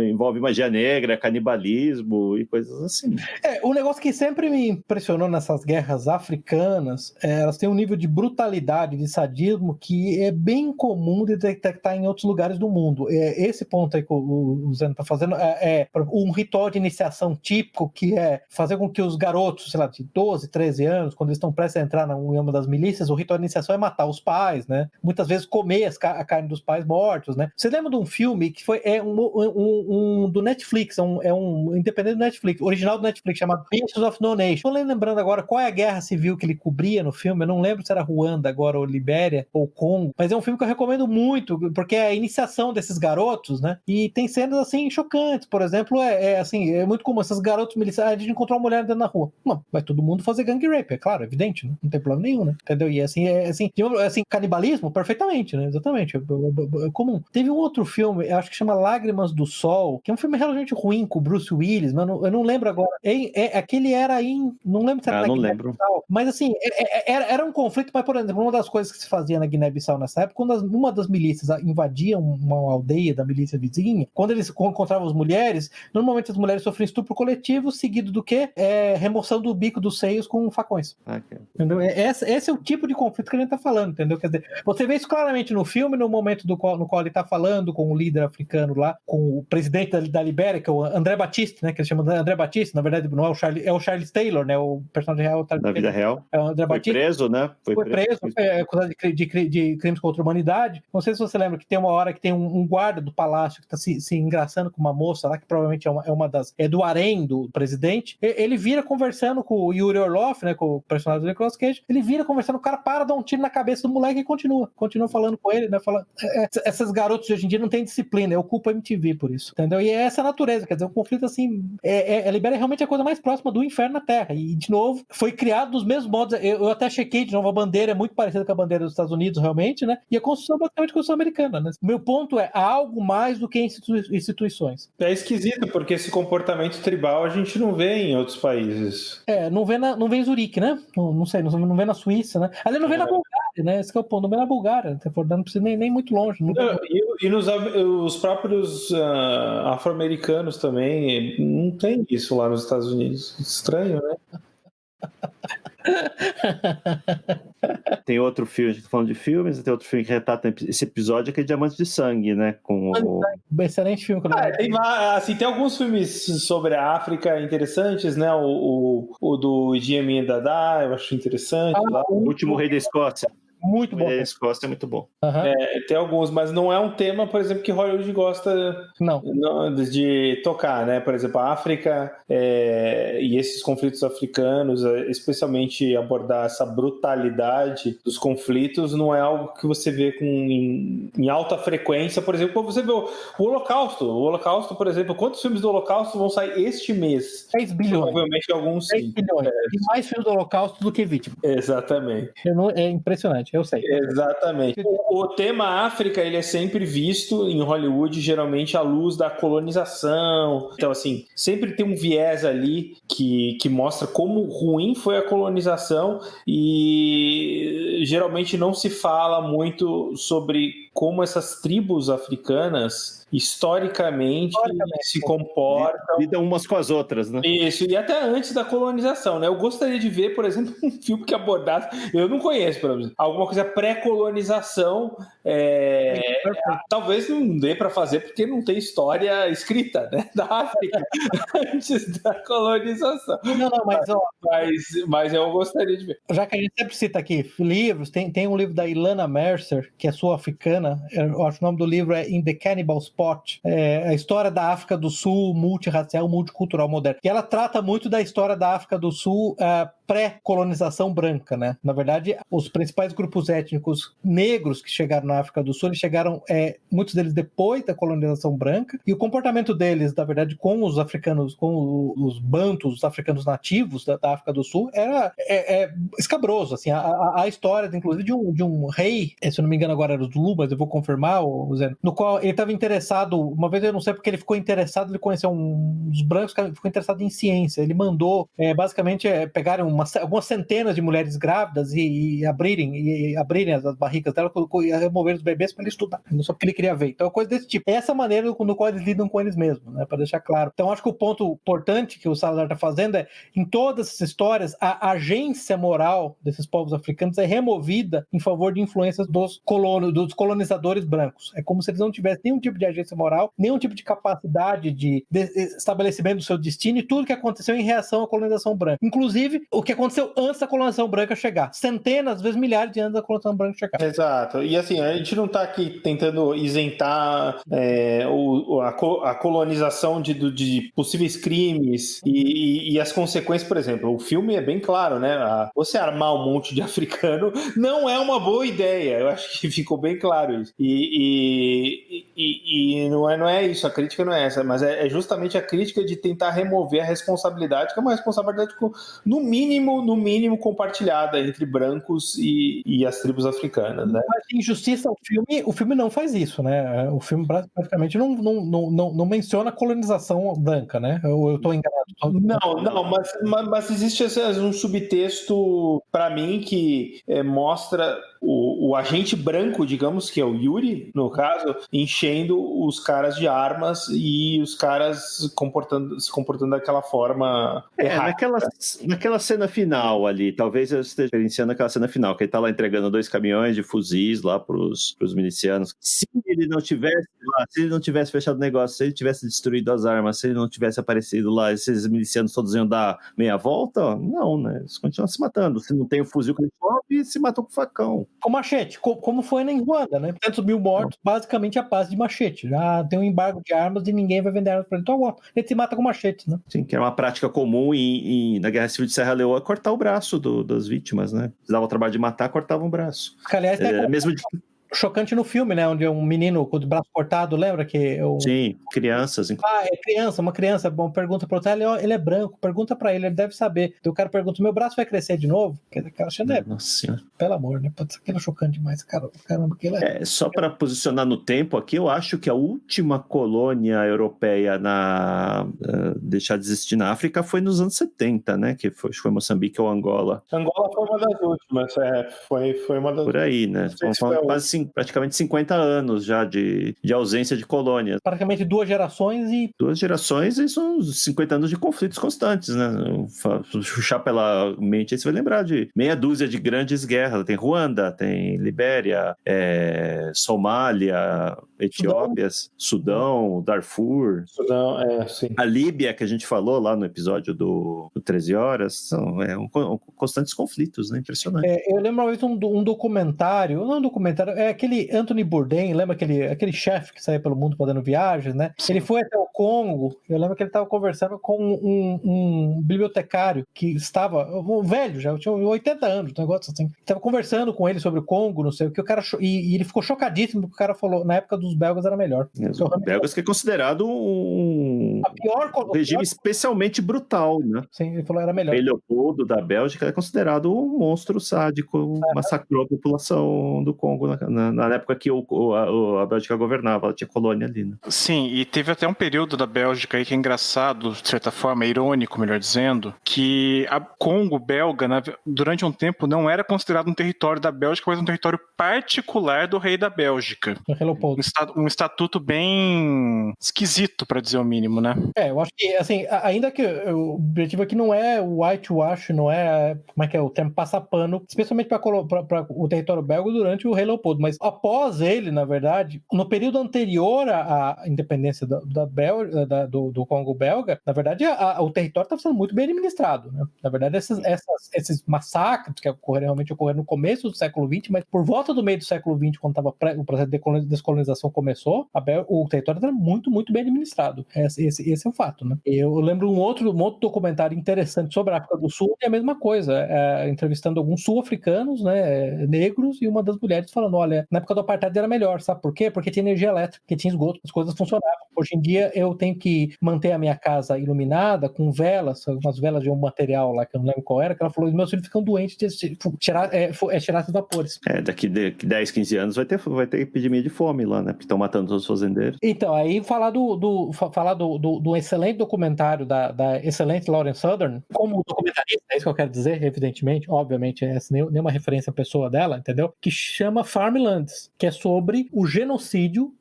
envolve magia negra, canibalismo e coisas assim. O negócio que sempre me impressionou nessas guerras africanas, elas têm um nível de brutalidade, de sadismo que é bem comum de detectar em outros lugares do mundo. Esse ponto aí que o Zeno está fazendo é um ritual de iniciação típico, que é fazer com que os garotos, sei lá, de 12, 13 anos, quando eles estão prestes a entrar em uma das milícias, o ritual de iniciação é matar os pais, né? Muitas vezes comer a carne dos pais mortos, né? Você lembra de um filme que foi do Netflix, é um independente do Netflix, original do Netflix, chamado Pieces of No Nation. Não lembrando agora qual é a guerra civil que ele cobria no filme, eu não lembro se era Ruanda agora, ou Libéria, ou Congo, mas é um filme que eu recomendo muito, porque é a iniciação desses garotos, né? E tem cenas, assim, chocantes. Por exemplo, é muito comum, esses garotos milicianos, a gente encontrou uma mulher dentro da rua. Não, vai todo mundo fazer gang rape, é claro, evidente, né? Não tem problema nenhum, né? Entendeu? E assim, canibalismo, perfeitamente, né? Exatamente, é comum. Teve um outro filme, eu acho que chama Lágrimas do Sol, que é um filme relativamente ruim com o Bruce Willis, mas eu não lembro agora. Aquele era não lembro se era na Guiné-Bissau, mas assim, era um conflito, mas por exemplo, uma das coisas que se fazia na Guiné-Bissau nessa época, quando uma das milícias invadia uma aldeia da milícia vizinha, quando eles encontravam as mulheres, normalmente as mulheres sofriam estupro coletivo, seguido do quê? Remoção do bico dos seios com facões. Entendeu? Esse é o tipo de conflito que a gente tá falando, entendeu? Quer dizer, você vê isso claramente no filme, no momento no qual ele tá falando com o líder africano lá, com o presidente da Libéria, que é o André Batiste, né? Que eles chamam de André Batiste, na verdade não é o Charles Taylor, né? O personagem real. Na vida real. É o André Batiste. Preso, né? Foi preso, acusado de crimes contra a humanidade. Não sei se você lembra que tem uma hora que tem um guarda do palácio que tá se engraçando com uma moça lá, que provavelmente é uma das... É do harém do presidente. Ele vira conversando com o Yuri Orloff, né? Com o personagem do Nicolas Cage. Ele vira conversando, o cara para, dá um tiro na cabeça do moleque e continua falando com ele, né? Essas garotas de hoje em dia não têm disciplina, eu culpo a MTV por isso, entendeu? E é essa natureza, quer dizer, um conflito assim, a Libéria realmente é a coisa mais próxima do inferno na Terra, e de novo, foi criado dos mesmos modos, eu até chequei de novo, a bandeira é muito parecida com a bandeira dos Estados Unidos, realmente, né? E a Constituição é basicamente a Constituição americana, né? Meu ponto é, há algo mais do que instituições. É esquisito, porque esse comportamento tribal a gente não vê em outros países. Não vê em Zurique, né? Não sei, não vê na Suíça, né? Ali não vê na Bulgária, né? Esse que é o ponto, não vê na Bulgária, não precisa nem muito longe. E os próprios afro-americanos também, não tem isso lá nos Estados Unidos. Estranho, né? Tem outro filme, a gente tá falando de filmes, tem outro filme que retrata esse episódio, que é Diamante de Sangue, né? Excelente filme. Tem alguns filmes sobre a África interessantes, né? O do Idi Amin Dada, eu acho interessante. O Último Rei da Escócia. Muito bom. A Escócia é muito bom. Tem alguns, mas não é um tema, por exemplo, que Hollywood gosta de tocar, né? Por exemplo, a África e esses conflitos africanos, especialmente abordar essa brutalidade dos conflitos, não é algo que você vê em alta frequência. Por exemplo, quando você vê o Holocausto. O Holocausto, por exemplo, quantos filmes do Holocausto vão sair este mês? 6 bilhões. Provavelmente alguns sim. 6 bilhões. E mais filmes do Holocausto do que vítima. Exatamente. É impressionante. Eu sei. Exatamente. O tema África, ele é sempre visto em Hollywood, geralmente à luz da colonização. Então, assim, sempre tem um viés ali que mostra como ruim foi a colonização e geralmente não se fala muito sobre como essas tribos africanas historicamente se comportam. Lidam umas com as outras, né? Isso, e até antes da colonização, né? Eu gostaria de ver, por exemplo, um filme que abordasse, eu não conheço, por exemplo, alguma coisa pré-colonização, talvez não dê para fazer porque não tem história escrita, né, da África antes da colonização. Mas eu gostaria de ver. Já que a gente sempre cita aqui livros, tem um livro da Ilana Mercer, que é sul-africana, eu acho que o nome do livro é In the Cannibal Spot, a história da África do Sul multirracial, multicultural moderna. E ela trata muito da história da África do Sul pré-colonização branca, né? Na verdade, os principais grupos étnicos negros que chegaram na África do Sul, eles chegaram, muitos deles depois da colonização branca, e o comportamento deles, na verdade, com os africanos, com os bantus, os africanos nativos da África do Sul, era escabroso, assim, a história, inclusive, de um rei, se eu não me engano agora era o Zulu, mas eu vou confirmar, Zé, no qual ele estava interessado, uma vez eu não sei porque ele ficou interessado, ele conheceu uns brancos que ficou interessado em ciência, ele mandou, basicamente, pegarem algumas centenas de mulheres grávidas e abrirem as barrigas dela e remover os bebês para ele estudar, não só porque ele queria ver. Então é coisa desse tipo. É essa maneira no qual eles lidam com eles mesmos, né, para deixar claro. Então acho que o ponto importante que o Salazar está fazendo em todas essas histórias, a agência moral desses povos africanos é removida em favor de influências dos colonizadores brancos. É como se eles não tivessem nenhum tipo de agência moral, nenhum tipo de capacidade de estabelecimento do seu destino e tudo que aconteceu em reação à colonização branca. Inclusive, o que aconteceu antes da colonização branca chegar. Centenas, às vezes milhares de anos da colonização branca chegar. Exato. E assim, a gente não está aqui tentando isentar a colonização de possíveis crimes e as consequências, por exemplo, o filme é bem claro, né? Você armar um monte de africano não é uma boa ideia. Eu acho que ficou bem claro isso. E não é isso, a crítica não é essa, mas é justamente a crítica de tentar remover a responsabilidade, que é uma responsabilidade no mínimo compartilhada entre brancos e as tribos africanas, né? Mas injustiça, o filme não faz isso, né? O filme praticamente não menciona a colonização branca, né? Eu estou enganado. Não, mas existe um subtexto para mim que mostra o agente branco, digamos, que é o Yuri, no caso, enchendo os caras de armas e os caras se comportando daquela forma errada. Naquela cena final ali, talvez eu esteja experienciando aquela cena final, que ele tá lá entregando 2 caminhões de fuzis lá pros milicianos. Se ele não tivesse fechado o negócio, se ele tivesse destruído as armas, se ele não tivesse aparecido lá, esses milicianos todos iam dar meia volta, não, né? Eles continuam se matando. Se não tem o fuzil que ele sobe, se matou com o facão. Com machete, como foi em Ruanda, né? 300 mil mortos, basicamente a base de machete. Já tem um embargo de armas e ninguém vai vender armas para ele. Então, ele se mata com machete, né? Sim, que era uma prática comum na Guerra Civil de Serra Leoa, cortar o braço das vítimas, né? Se dava o trabalho de matar, cortavam o braço. Que, aliás, mesmo chocante no filme, né? Onde um menino com o braço cortado, lembra que... Sim, crianças. Uma criança, bom, pergunta pro outro, ele é branco, pergunta pra ele deve saber. Então o cara pergunta, meu braço vai crescer de novo? Aquela cena Nossa Senhora. Pelo amor, né? Pode ser aquilo chocante demais, caramba. Só para posicionar no tempo aqui, eu acho que a última colônia europeia deixar de existir na África foi nos anos 70, né? Que foi Moçambique ou Angola. Angola foi uma das últimas, foi uma das... Por aí, né? Quase praticamente 50 anos já de ausência de colônias. Praticamente 2 gerações e... 2 gerações e são 50 anos de conflitos constantes, né? Puxar pela mente aí, você vai lembrar de meia dúzia de grandes guerras. Tem Ruanda, tem Libéria, Somália, Etiópia, Sudão, Darfur. Sudão, sim. A Líbia, que a gente falou lá no episódio do 13 Horas, são constantes conflitos, né? Impressionante. Eu lembro uma vez um documentário, não um documentário, aquele Anthony Bourdain, lembra aquele chefe que saía pelo mundo fazendo viagens, né? Sim. Ele foi até o Congo, eu lembro que ele estava conversando com um bibliotecário que estava, velho, já tinha 80 anos, um negócio assim. Estava conversando com ele sobre o Congo, não sei o que, o cara, e ele ficou chocadíssimo porque o cara falou, na época dos belgas era melhor. Os belgas que é considerado um regime especialmente brutal, né? Sim, ele falou era melhor. O Leopoldo da Bélgica é considerado um monstro sádico, massacrou a população do Congo na época que a Bélgica governava, ela tinha colônia ali, né? Sim, e teve até um período da Bélgica aí que é engraçado, de certa forma, irônico, melhor dizendo, que a Congo belga, durante um tempo, não era considerado um território da Bélgica, mas um território particular do rei da Bélgica. Um estatuto bem esquisito, para dizer o mínimo, né? Eu acho que, assim, ainda que o objetivo aqui não é o whitewash, não é, como é que é, o termo passapano, especialmente para o território belga durante o rei Leopoldo, mas após ele, na verdade, no período anterior à independência da Bélgica, do Congo belga, na verdade, o território estava sendo muito bem administrado, né? Na verdade, esses massacres que realmente ocorreram no começo do século XX, mas por volta do meio do século XX, quando o processo de descolonização começou, o território era muito, muito bem administrado. Esse é o fato, né? Eu lembro um outro documentário interessante sobre a África do Sul, e a mesma coisa, entrevistando alguns sul-africanos, né, negros, e uma das mulheres falando, olha, na época do apartheid era melhor, sabe por quê? Porque tinha energia elétrica, porque tinha esgoto, as coisas funcionavam. Hoje em dia eu tenho que manter a minha casa iluminada com velas, umas velas de um material lá que eu não lembro qual era, que ela falou, meus filhos ficam doentes de tirar esses vapores. Daqui 10, 15 anos vai ter epidemia de fome lá, né? Porque estão matando todos os fazendeiros. Então, aí falar do excelente documentário da excelente Lauren Southern, como documentarista, é isso que eu quero dizer, evidentemente, obviamente, nenhuma referência à pessoa dela, entendeu? Que chama Farmlands, que é sobre o genocídio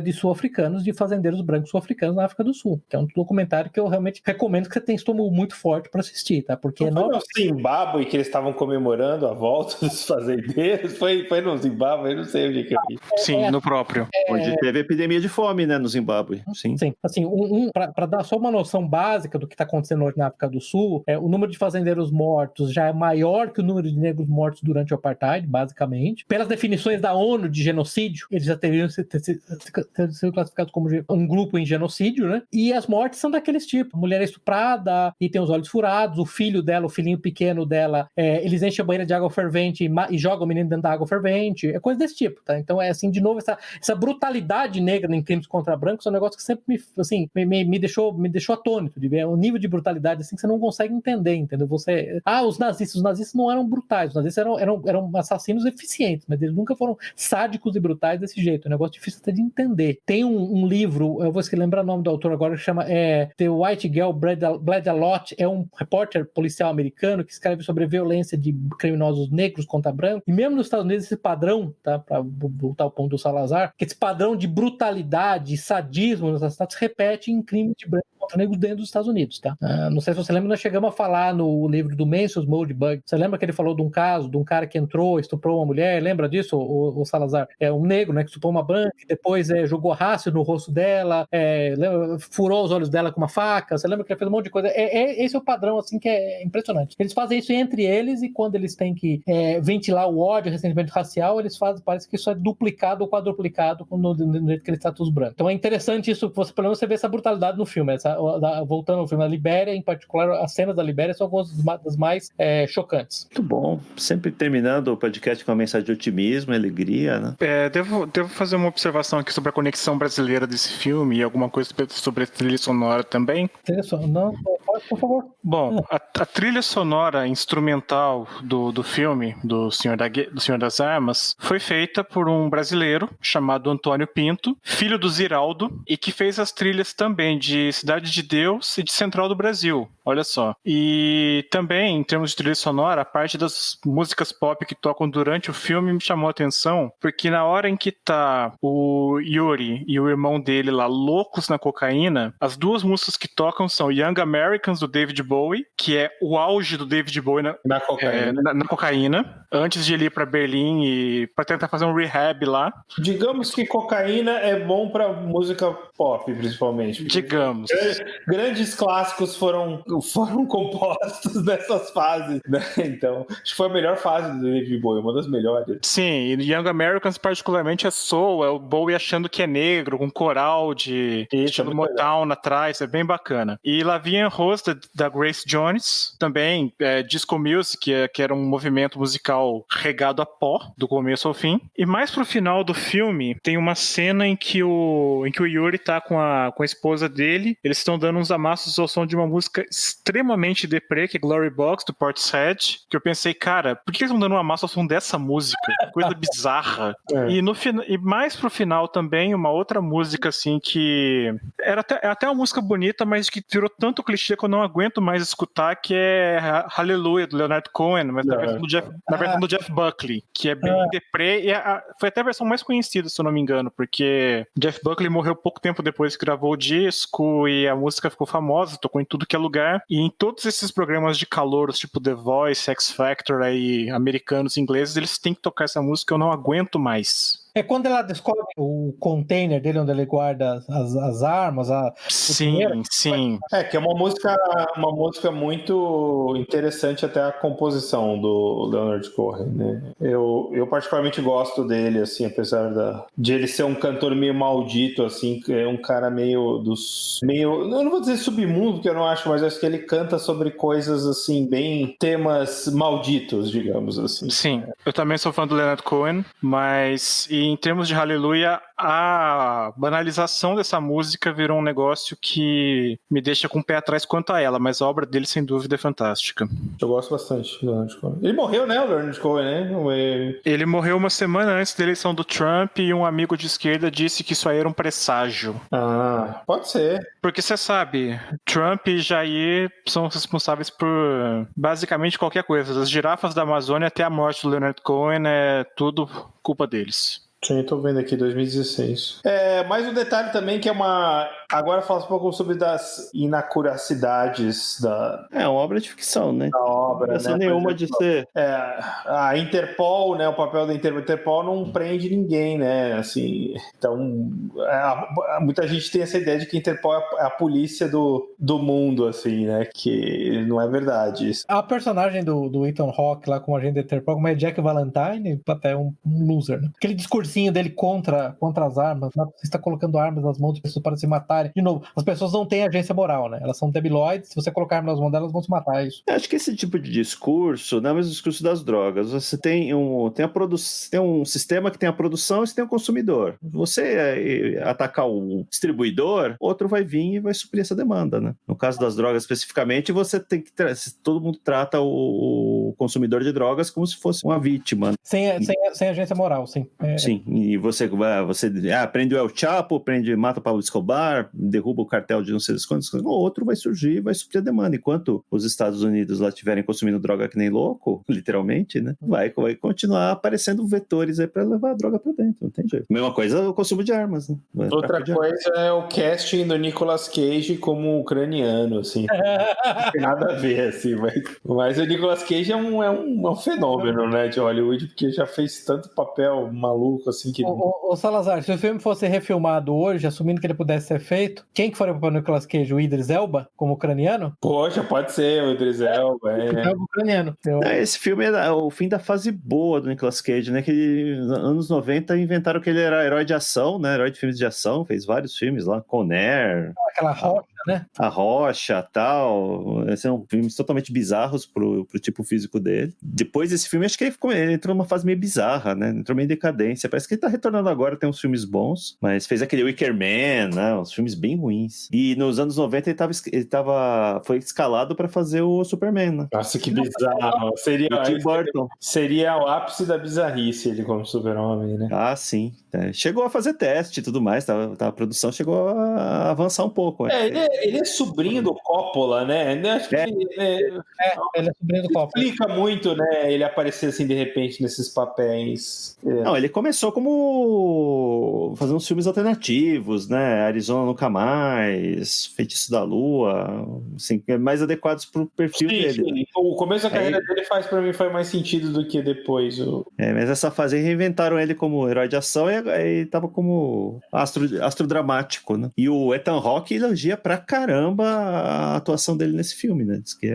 de sul-africanos, de fazendeiros brancos sul-africanos na África do Sul. Que é um documentário que eu realmente recomendo que você tenha estômago muito forte para assistir, tá? Porque não foi no Zimbábue que eles estavam comemorando a volta dos fazendeiros? Foi no Zimbábue? Eu não sei onde que eu vi. Sim, no próprio. Onde teve epidemia de fome, né? No Zimbábue. Sim. Assim, para dar só uma noção básica do que está acontecendo hoje na África do Sul, o número de fazendeiros mortos já é maior que o número de negros mortos durante o apartheid, basicamente. Pelas definições da ONU de genocídio, eles já teriam sido classificados como um grupo em genocídio, né? E as mortes são daqueles tipos. A mulher é estuprada e tem os olhos furados, o filho dela, o filhinho pequeno dela, eles enchem a banheira de água fervente e jogam o menino dentro da água fervente. É coisa desse tipo, tá? Então, assim, de novo, essa brutalidade negra em crimes contra brancos é um negócio que sempre me deixou atônito de ver o nível de brutalidade assim que você não consegue entender, entendeu? Os nazistas não eram brutais, os nazistas eram assassinos eficientes, mas eles nunca foram sádicos e brutais desse jeito. É um negócio difícil até de entender. Tem um livro, eu vou lembrar o nome do autor agora, que chama The White Girl Bled a Lot, é um repórter policial americano que escreve sobre a violência de criminosos negros contra brancos, e mesmo nos Estados Unidos esse padrão, tá, para voltar ao ponto do Salazar, que esse padrão de brutalidade e sadismo nos assassinatos repete em crimes de brancos contra negros dentro dos Estados Unidos, tá? Não sei se você lembra, nós chegamos a falar no livro do Mencius Moldbug. Você lembra que ele falou de um caso, de um cara que entrou, estuprou uma mulher, lembra disso, o Salazar? É um negro, né, que estuprou uma branca, e depois jogou ácido no rosto dela, furou os olhos dela com uma faca. Você lembra que ele fez um monte de coisa? Esse é o padrão, assim, que é impressionante. Eles fazem isso entre eles, e quando eles têm que ventilar o ódio, o ressentimento racial, eles fazem, parece que isso é duplicado ou quadruplicado no jeito que eles tratam os brancos. Então é interessante isso, pelo menos você vê essa brutalidade no filme, voltando ao filme, a Libéria, em particular, as cenas da Libéria são algumas das mais chocantes. Muito bom, sempre terminando o podcast com uma mensagem de otimismo e alegria, né? Devo fazer uma observação aqui sobre a conexão brasileira desse filme e alguma coisa sobre a trilha sonora também. Trilha sonora? Não, por favor. Bom, a trilha sonora instrumental do filme, do Senhor das Armas, foi feita por um brasileiro chamado Antônio Pinto, filho do Ziraldo, e que fez as trilhas também de Cidade de Deus e de Central do Brasil. Olha só. E também, em termos de trilha sonora, a parte das músicas pop que tocam durante o filme me chamou a atenção, porque na hora em que tá o Yuri e o irmão dele lá loucos na cocaína, as duas músicas que tocam são Young Americans, do David Bowie, que é o auge do David Bowie na cocaína, antes de ele ir pra Berlim e pra tentar fazer um rehab lá. Digamos que cocaína é bom pra música pop, principalmente. Digamos. Grandes clássicos foram compostos nessas fases, né? Então, acho que foi a melhor fase do David Bowie, uma das melhores. Sim, e Young Americans particularmente é soul, é o Bowie achando que é negro, com coral de estilo Motown atrás, é bem bacana. E Lavigne Rose, da Grace Jones, também disco music, que era um movimento musical regado a pó, do começo ao fim. E mais pro final do filme, tem uma cena em que o Yuri tá com a esposa dele, eles estão dando uns amassos ao som de uma música extremamente deprê, que é Glory Box, do Portishead, que eu pensei, cara, por que eles estão dando um amasso ao som dessa música? Coisa bizarra. E mais pro final também, uma outra música, assim, que era até uma música bonita, mas que virou tanto clichê que eu não aguento mais escutar, que é Hallelujah, do Leonard Cohen, mas na versão do Jeff Buckley, que é bem deprê, e foi até a versão mais conhecida, se eu não me engano, porque Jeff Buckley morreu pouco tempo depois que gravou o disco, e a música ficou famosa, tocou em tudo que é lugar, e em todos esses programas de calouros, tipo The Voice, X Factor, aí, americanos, ingleses, eles têm que tocar essa música, eu não aguento mais. É quando ela descobre o container dele, onde ele guarda as armas, Sim, sim. Que é uma música muito interessante, até a composição do Leonard Cohen, né? Eu particularmente gosto dele, assim, apesar de ele ser um cantor meio maldito, assim, é um cara meio eu não vou dizer submundo, porque eu não acho, mas acho que ele canta sobre coisas, assim, bem temas malditos, digamos assim. Sim, eu também sou fã do Leonard Cohen, mas em termos de Hallelujah, a banalização dessa música virou um negócio que me deixa com o pé atrás quanto a ela, mas a obra dele, sem dúvida, é fantástica. Eu gosto bastante do Leonard Cohen. Ele morreu, né, o Leonard Cohen, né? Ele morreu uma semana antes da eleição do Trump e um amigo de esquerda disse que isso aí era um presságio. Ah, pode ser. Porque você sabe, Trump e Jair são responsáveis por basicamente qualquer coisa. Das girafas da Amazônia até a morte do Leonard Cohen é tudo culpa deles. Sim, tô vendo aqui, 2016. Mais um detalhe também que é Agora fala um pouco sobre das inacuracidades da... É uma obra de ficção, né? Da obra, não né? nenhuma de ser... A Interpol, né? O papel da Interpol não prende ninguém, né? Assim, então, muita gente tem essa ideia de que a Interpol é a polícia do mundo, assim, né? Que não é verdade isso. A personagem do Ethan Hawke lá como agente da Interpol, como é Jack Valentine, até um loser, né? Aquele discursinho dele contra as armas, né? Você está colocando armas nas mãos de pessoas para se matarem. De novo, as pessoas não têm agência moral, né? Elas são debilóides, se você colocar armas nas mãos delas, vão se matar, é isso. Acho que esse tipo de discurso não é o mesmo discurso das drogas. Você tem um sistema que tem a produção e você tem o consumidor. Você atacar o distribuidor, outro vai vir e vai suprir essa demanda, né? No caso das drogas especificamente, você tem que todo mundo trata o consumidor de drogas como se fosse uma vítima. Sem agência moral, sim. Sim, e você prende o El Chapo, mata o Pablo Escobar, derruba o cartel de não sei das quantas, o outro vai surgir e vai suprir a demanda. Enquanto os Estados Unidos lá estiverem consumindo droga que nem louco, literalmente, né? Vai continuar aparecendo vetores aí pra levar a droga pra dentro, não tem jeito. Mesma coisa o consumo de armas, né? Outra coisa é o casting do Nicolas Cage como ucraniano, assim. Não tem nada a ver, assim, mas o Nicolas Cage é um fenômeno, né, de Hollywood, porque já fez tanto papel maluco, assim, que... Ô Salazar, se o filme fosse refilmado hoje, assumindo que ele pudesse ser feito, quem que faria o papel do Nicolas Cage? O Idris Elba, como ucraniano? Poxa, pode ser o Idris Elba, ucraniano. Esse filme é o fim da fase boa do Nicolas Cage, né? Que nos anos 90 inventaram que ele era herói de ação, né? Herói de filmes de ação, fez vários filmes lá, Conair. Aquela rocha, né? A Rocha, tal. São filmes totalmente bizarros pro tipo físico dele. Depois desse filme, acho que ele entrou numa fase meio bizarra, né? Entrou meio em decadência. Parece que ele tá retornando agora, tem uns filmes bons, mas fez aquele Wicker Man, né? Uns filmes bem ruins. E nos anos 90 foi escalado pra fazer o Superman, né? Nossa, que bizarro. Seria o ápice da bizarrice ele como super-homem, né? Ah, sim. Chegou a fazer teste e tudo mais, a produção chegou a avançar um pouco. Ele é sobrinho do Coppola, né? Acho que ele é sobrinho do Coppola. Explica muito, né? Ele aparecer assim de repente nesses papéis. Não, ele começou como fazendo uns filmes alternativos, né? Arizona Nunca Mais, Feitiço da Lua, assim, mais adequados pro perfil dele. Sim. O começo da carreira dele pra mim faz mais sentido do que depois. Mas essa fase aí reinventaram ele como herói de ação e tava como astro dramático, né? E o Ethan Hawke elogia pra caramba a atuação dele nesse filme, né? Diz que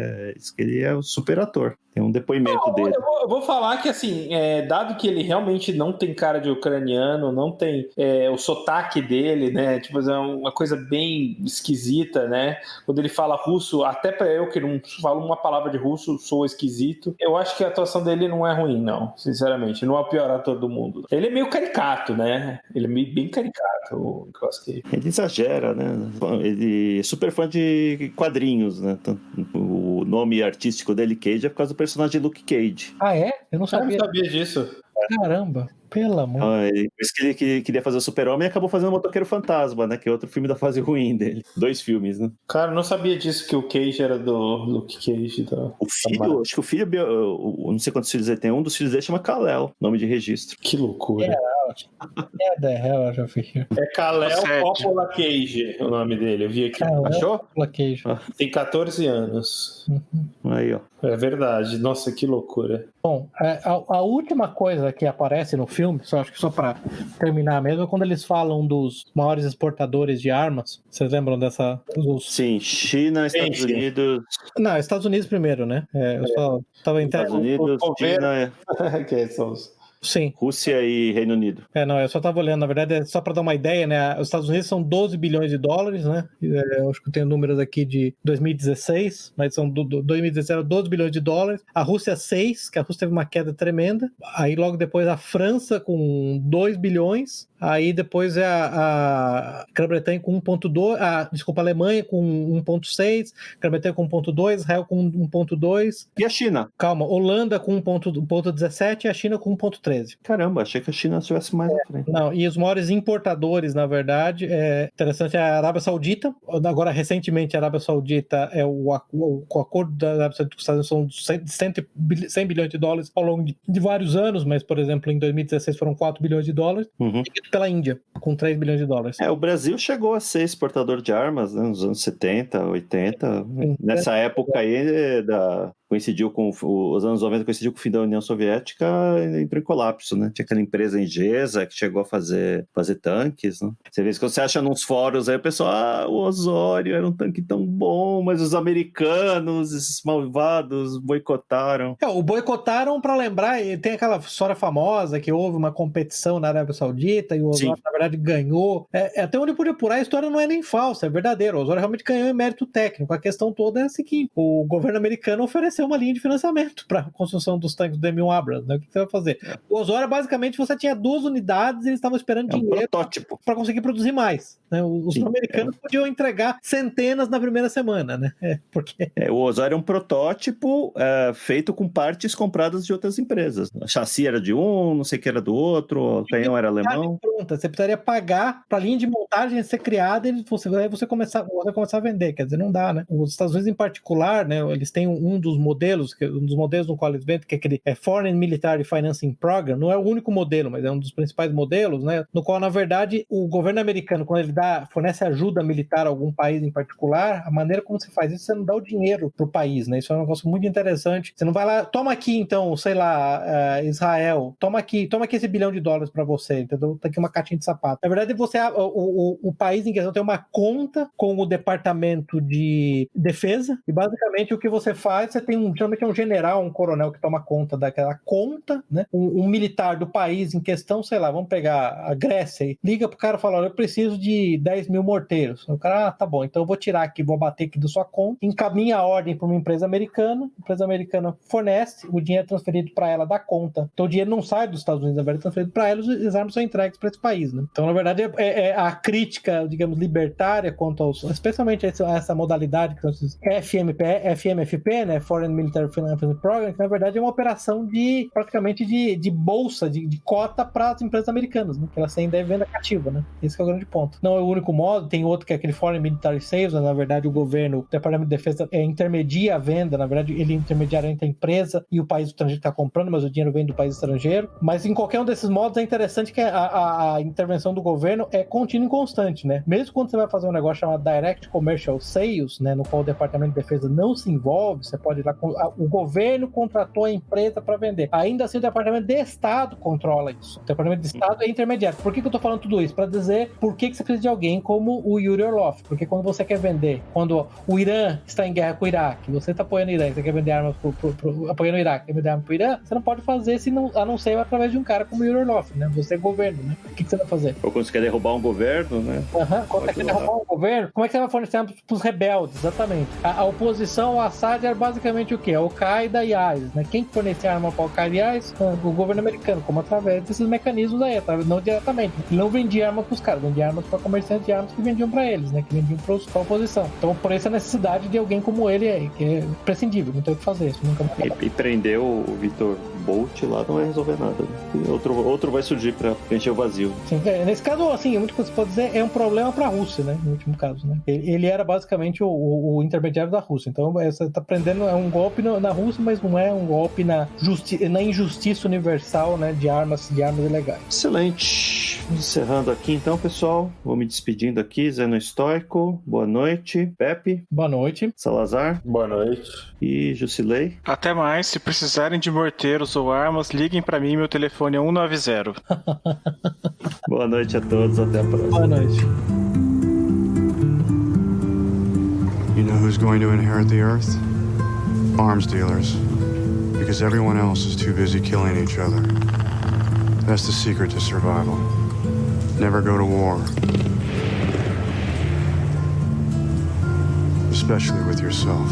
ele é um super ator. Tem um depoimento dele. Eu vou falar que, assim, dado que ele realmente não tem cara de ucraniano, não tem o sotaque dele, né? Tipo, é uma coisa bem esquisita, né? Quando ele fala russo, até pra eu que não falo uma palavra de russo, sou esquisito. Eu acho que a atuação dele não é ruim, não. Sinceramente, não é o pior ator do mundo. Ele é meio caricato, né? Ele é meio bem caricato, o Nicolas Cage. Ele exagera, né? Ele é super fã de quadrinhos, né? O nome artístico dele, Cage, é por causa do personagem Luke Cage. Ah, é? Eu não sabia. Eu não sabia disso. Caramba, pelo amor. Por isso que ele queria fazer o Super-Homem e acabou fazendo o Motoqueiro Fantasma, né? Que é outro filme da fase ruim dele. 2 filmes, né? Cara, eu não sabia disso, que o Cage era do Luke Cage. O filho, acho que o filho, não sei quantos filhos ele tem, um dos filhos dele chama Kal-El, nome de registro. Que loucura. Get the hell out of here. É Kal-El Sete. Coppola Cage o nome dele, eu vi aqui. Kal-El Achou? Coppola Cage. Tem 14 anos. Aí, ó. É verdade. Nossa, que loucura. Bom, a última coisa que aparece no filme, acho que só para terminar mesmo, é quando eles falam dos maiores exportadores de armas. Vocês lembram dessa? Sim, China, Estados Sim. Unidos, Não, Estados Unidos primeiro, né? Eu só tava Estados Unidos, o governo- China, que são os... Sim. Rússia e Reino Unido. Não, eu só tava olhando, na verdade, é só para dar uma ideia, né? Os Estados Unidos são 12 bilhões de dólares, né? Eu acho que eu tenho números aqui de 2016, mas são 2016 12 bilhões de dólares. A Rússia 6, que a Rússia teve uma queda tremenda. Aí logo depois a França com 2 bilhões. Aí depois é a Grã-Bretanha com 1,2, desculpa, a Alemanha com 1,6, Grã-Bretanha com 1,2, Israel com 1,2. E a China? Calma, Holanda com 1,17 e a China com 1,13. Caramba, achei que a China estivesse mais à frente. Não, e os maiores importadores, na verdade, interessante, é a Arábia Saudita. Agora, recentemente, a Arábia Saudita o acordo da Arábia Saudita com os Estados Unidos são de 100 bilhões de dólares ao longo de vários anos, mas, por exemplo, em 2016 foram 4 bilhões de dólares, seguido pela Índia, com 3 bilhões de dólares. O Brasil chegou a ser exportador de armas, né, nos anos 70, 80. Nessa época aí, coincidiu com os anos 90, coincidiu com o fim da União Soviética, entrou em colapso, né? Tinha aquela empresa Engesa que chegou a fazer tanques, né? Você vê que você acha nos fóruns aí, o pessoal, o Osório era um tanque tão bom, mas os americanos, esses malvados, boicotaram. O boicotaram, para lembrar, tem aquela história famosa que houve uma competição na Arábia Saudita e o Osório, na verdade, ganhou. Até onde eu pude apurar, a história não é nem falsa, é verdadeiro. O Osório realmente ganhou em mérito técnico. A questão toda é a seguinte: o governo americano ofereceu uma linha de financiamento para a construção dos tanques do M1 Abrams, né? O que você vai fazer? O Osório, basicamente, você tinha 2 unidades e eles estavam esperando dinheiro para conseguir produzir mais, né? Os americanos podiam entregar centenas na primeira semana, né? Porque... o Osório é um protótipo feito com partes compradas de outras empresas. A chassi era de um, não sei o que era do outro, o canhão era alemão. Pronta, você precisaria pagar para a linha de montagem ser criada e você começar a vender. Quer dizer, não dá, né? Os Estados Unidos, em particular, né, eles têm um dos modelos no qual eles vendem, que é aquele Foreign Military Financing Program. Não é o único modelo, mas é um dos principais modelos, né? No qual, na verdade, o governo americano, quando ele fornece ajuda militar a algum país em particular, a maneira como você faz isso, você não dá o dinheiro pro país, né? Isso é um negócio muito interessante. Você não vai lá, toma aqui, então, sei lá, Israel, toma aqui esse $1 bilhão para você, entendeu? Tá aqui uma caixinha de sapato. Na verdade, o país em questão tem uma conta com o Departamento de Defesa, e basicamente o que você faz, você tem geralmente é um general, um coronel que toma conta daquela conta, né? Um militar do país em questão, sei lá, vamos pegar a Grécia e liga pro cara e fala: olha, eu preciso de 10 mil morteiros. O cara, tá bom, então eu vou tirar aqui, vou bater aqui da sua conta, encaminha a ordem para uma empresa americana, a empresa americana fornece, o dinheiro é transferido para ela da conta. Então o dinheiro não sai dos Estados Unidos, na verdade é transferido para ela e as armas são entregues para esse país, né? Então, na verdade, a crítica, digamos, libertária quanto aos, especialmente essa modalidade que são esses FMFP, né? Foreign Military Financing Program, que na verdade é uma operação praticamente de bolsa, de cota para as empresas americanas, né? Que elas têm venda cativa, né? Esse que é o grande ponto. Não é o único modo, tem outro que é aquele Foreign Military Sales, na verdade o governo, o Departamento de Defesa intermedia a venda, na verdade ele intermediário entre a empresa e o país estrangeiro que está comprando, mas o dinheiro vem do país estrangeiro. Mas em qualquer um desses modos é interessante que a intervenção do governo é contínua e constante, né? Mesmo quando você vai fazer um negócio chamado Direct Commercial Sales, né? No qual o Departamento de Defesa não se envolve, você pode ir lá, o governo contratou a empresa para vender. Ainda assim, o Departamento de Estado controla isso. O Departamento de Estado é intermediário. Por que eu tô falando tudo isso? Para dizer por que você precisa de alguém como o Yuri Orlov. Porque quando você quer vender, quando o Irã está em guerra com o Iraque, você está apoiando o Irã, você quer vender armas apoiando o Iraque, quer vender armas pro Irã, você não pode fazer a não ser através de um cara como o Yuri Orlov, né? Você é governo, né? O que você vai fazer? Ou quando você quer derrubar um governo, né? Quando você quer derrubar um governo, como é que você vai fornecer armas pros rebeldes? Exatamente. A oposição ao Assad era basicamente o quê? Al-Qaeda e ISIS, né? Quem fornecia arma para Al-Qaeda e ISIS? O governo americano, como através desses mecanismos aí, não diretamente. Ele não vendia arma pros caras, vendia armas para comerciantes de armas que vendiam para eles, né? Que vendiam para a oposição. Então, por isso a necessidade de alguém como ele aí, que é prescindível, não tem o que fazer. Isso nunca vai e prendeu o Vitor Bolt lá não vai resolver nada. Outro vai surgir pra preencher o vazio. Sim, nesse caso, assim, a única coisa que você pode dizer é um problema pra Rússia, né? No último caso, né? Ele era basicamente o intermediário da Rússia. Então, você tá prendendo, é um golpe na Rússia, mas não é um golpe na injustiça universal, né? De armas ilegais. Excelente. Encerrando aqui então, pessoal. Vou me despedindo aqui. Zeno Estoico, boa noite. Pepe. Boa noite. Salazar. Boa noite. E Jusilei. Até mais. Se precisarem de morteiros ou armas, liguem pra mim. Meu telefone é 190. Boa noite a todos. Até a próxima. Boa noite. You know who's going to inherit the earth? Arms dealers. Because everyone else is too busy killing each other. That's the secret to survival. Never go to war. Especially with yourself.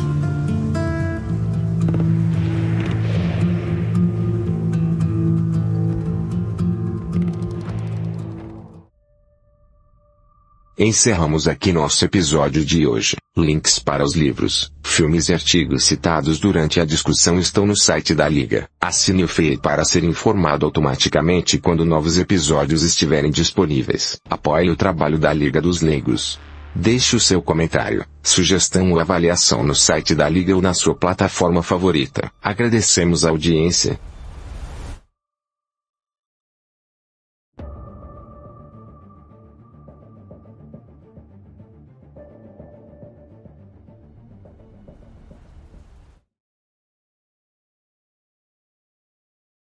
Encerramos aqui nosso episódio de hoje. Links para os livros, filmes e artigos citados durante a discussão estão no site da Liga. Assine o feed para ser informado automaticamente quando novos episódios estiverem disponíveis. Apoie o trabalho da Liga dos Leigos. Deixe o seu comentário, sugestão ou avaliação no site da Liga ou na sua plataforma favorita. Agradecemos a audiência.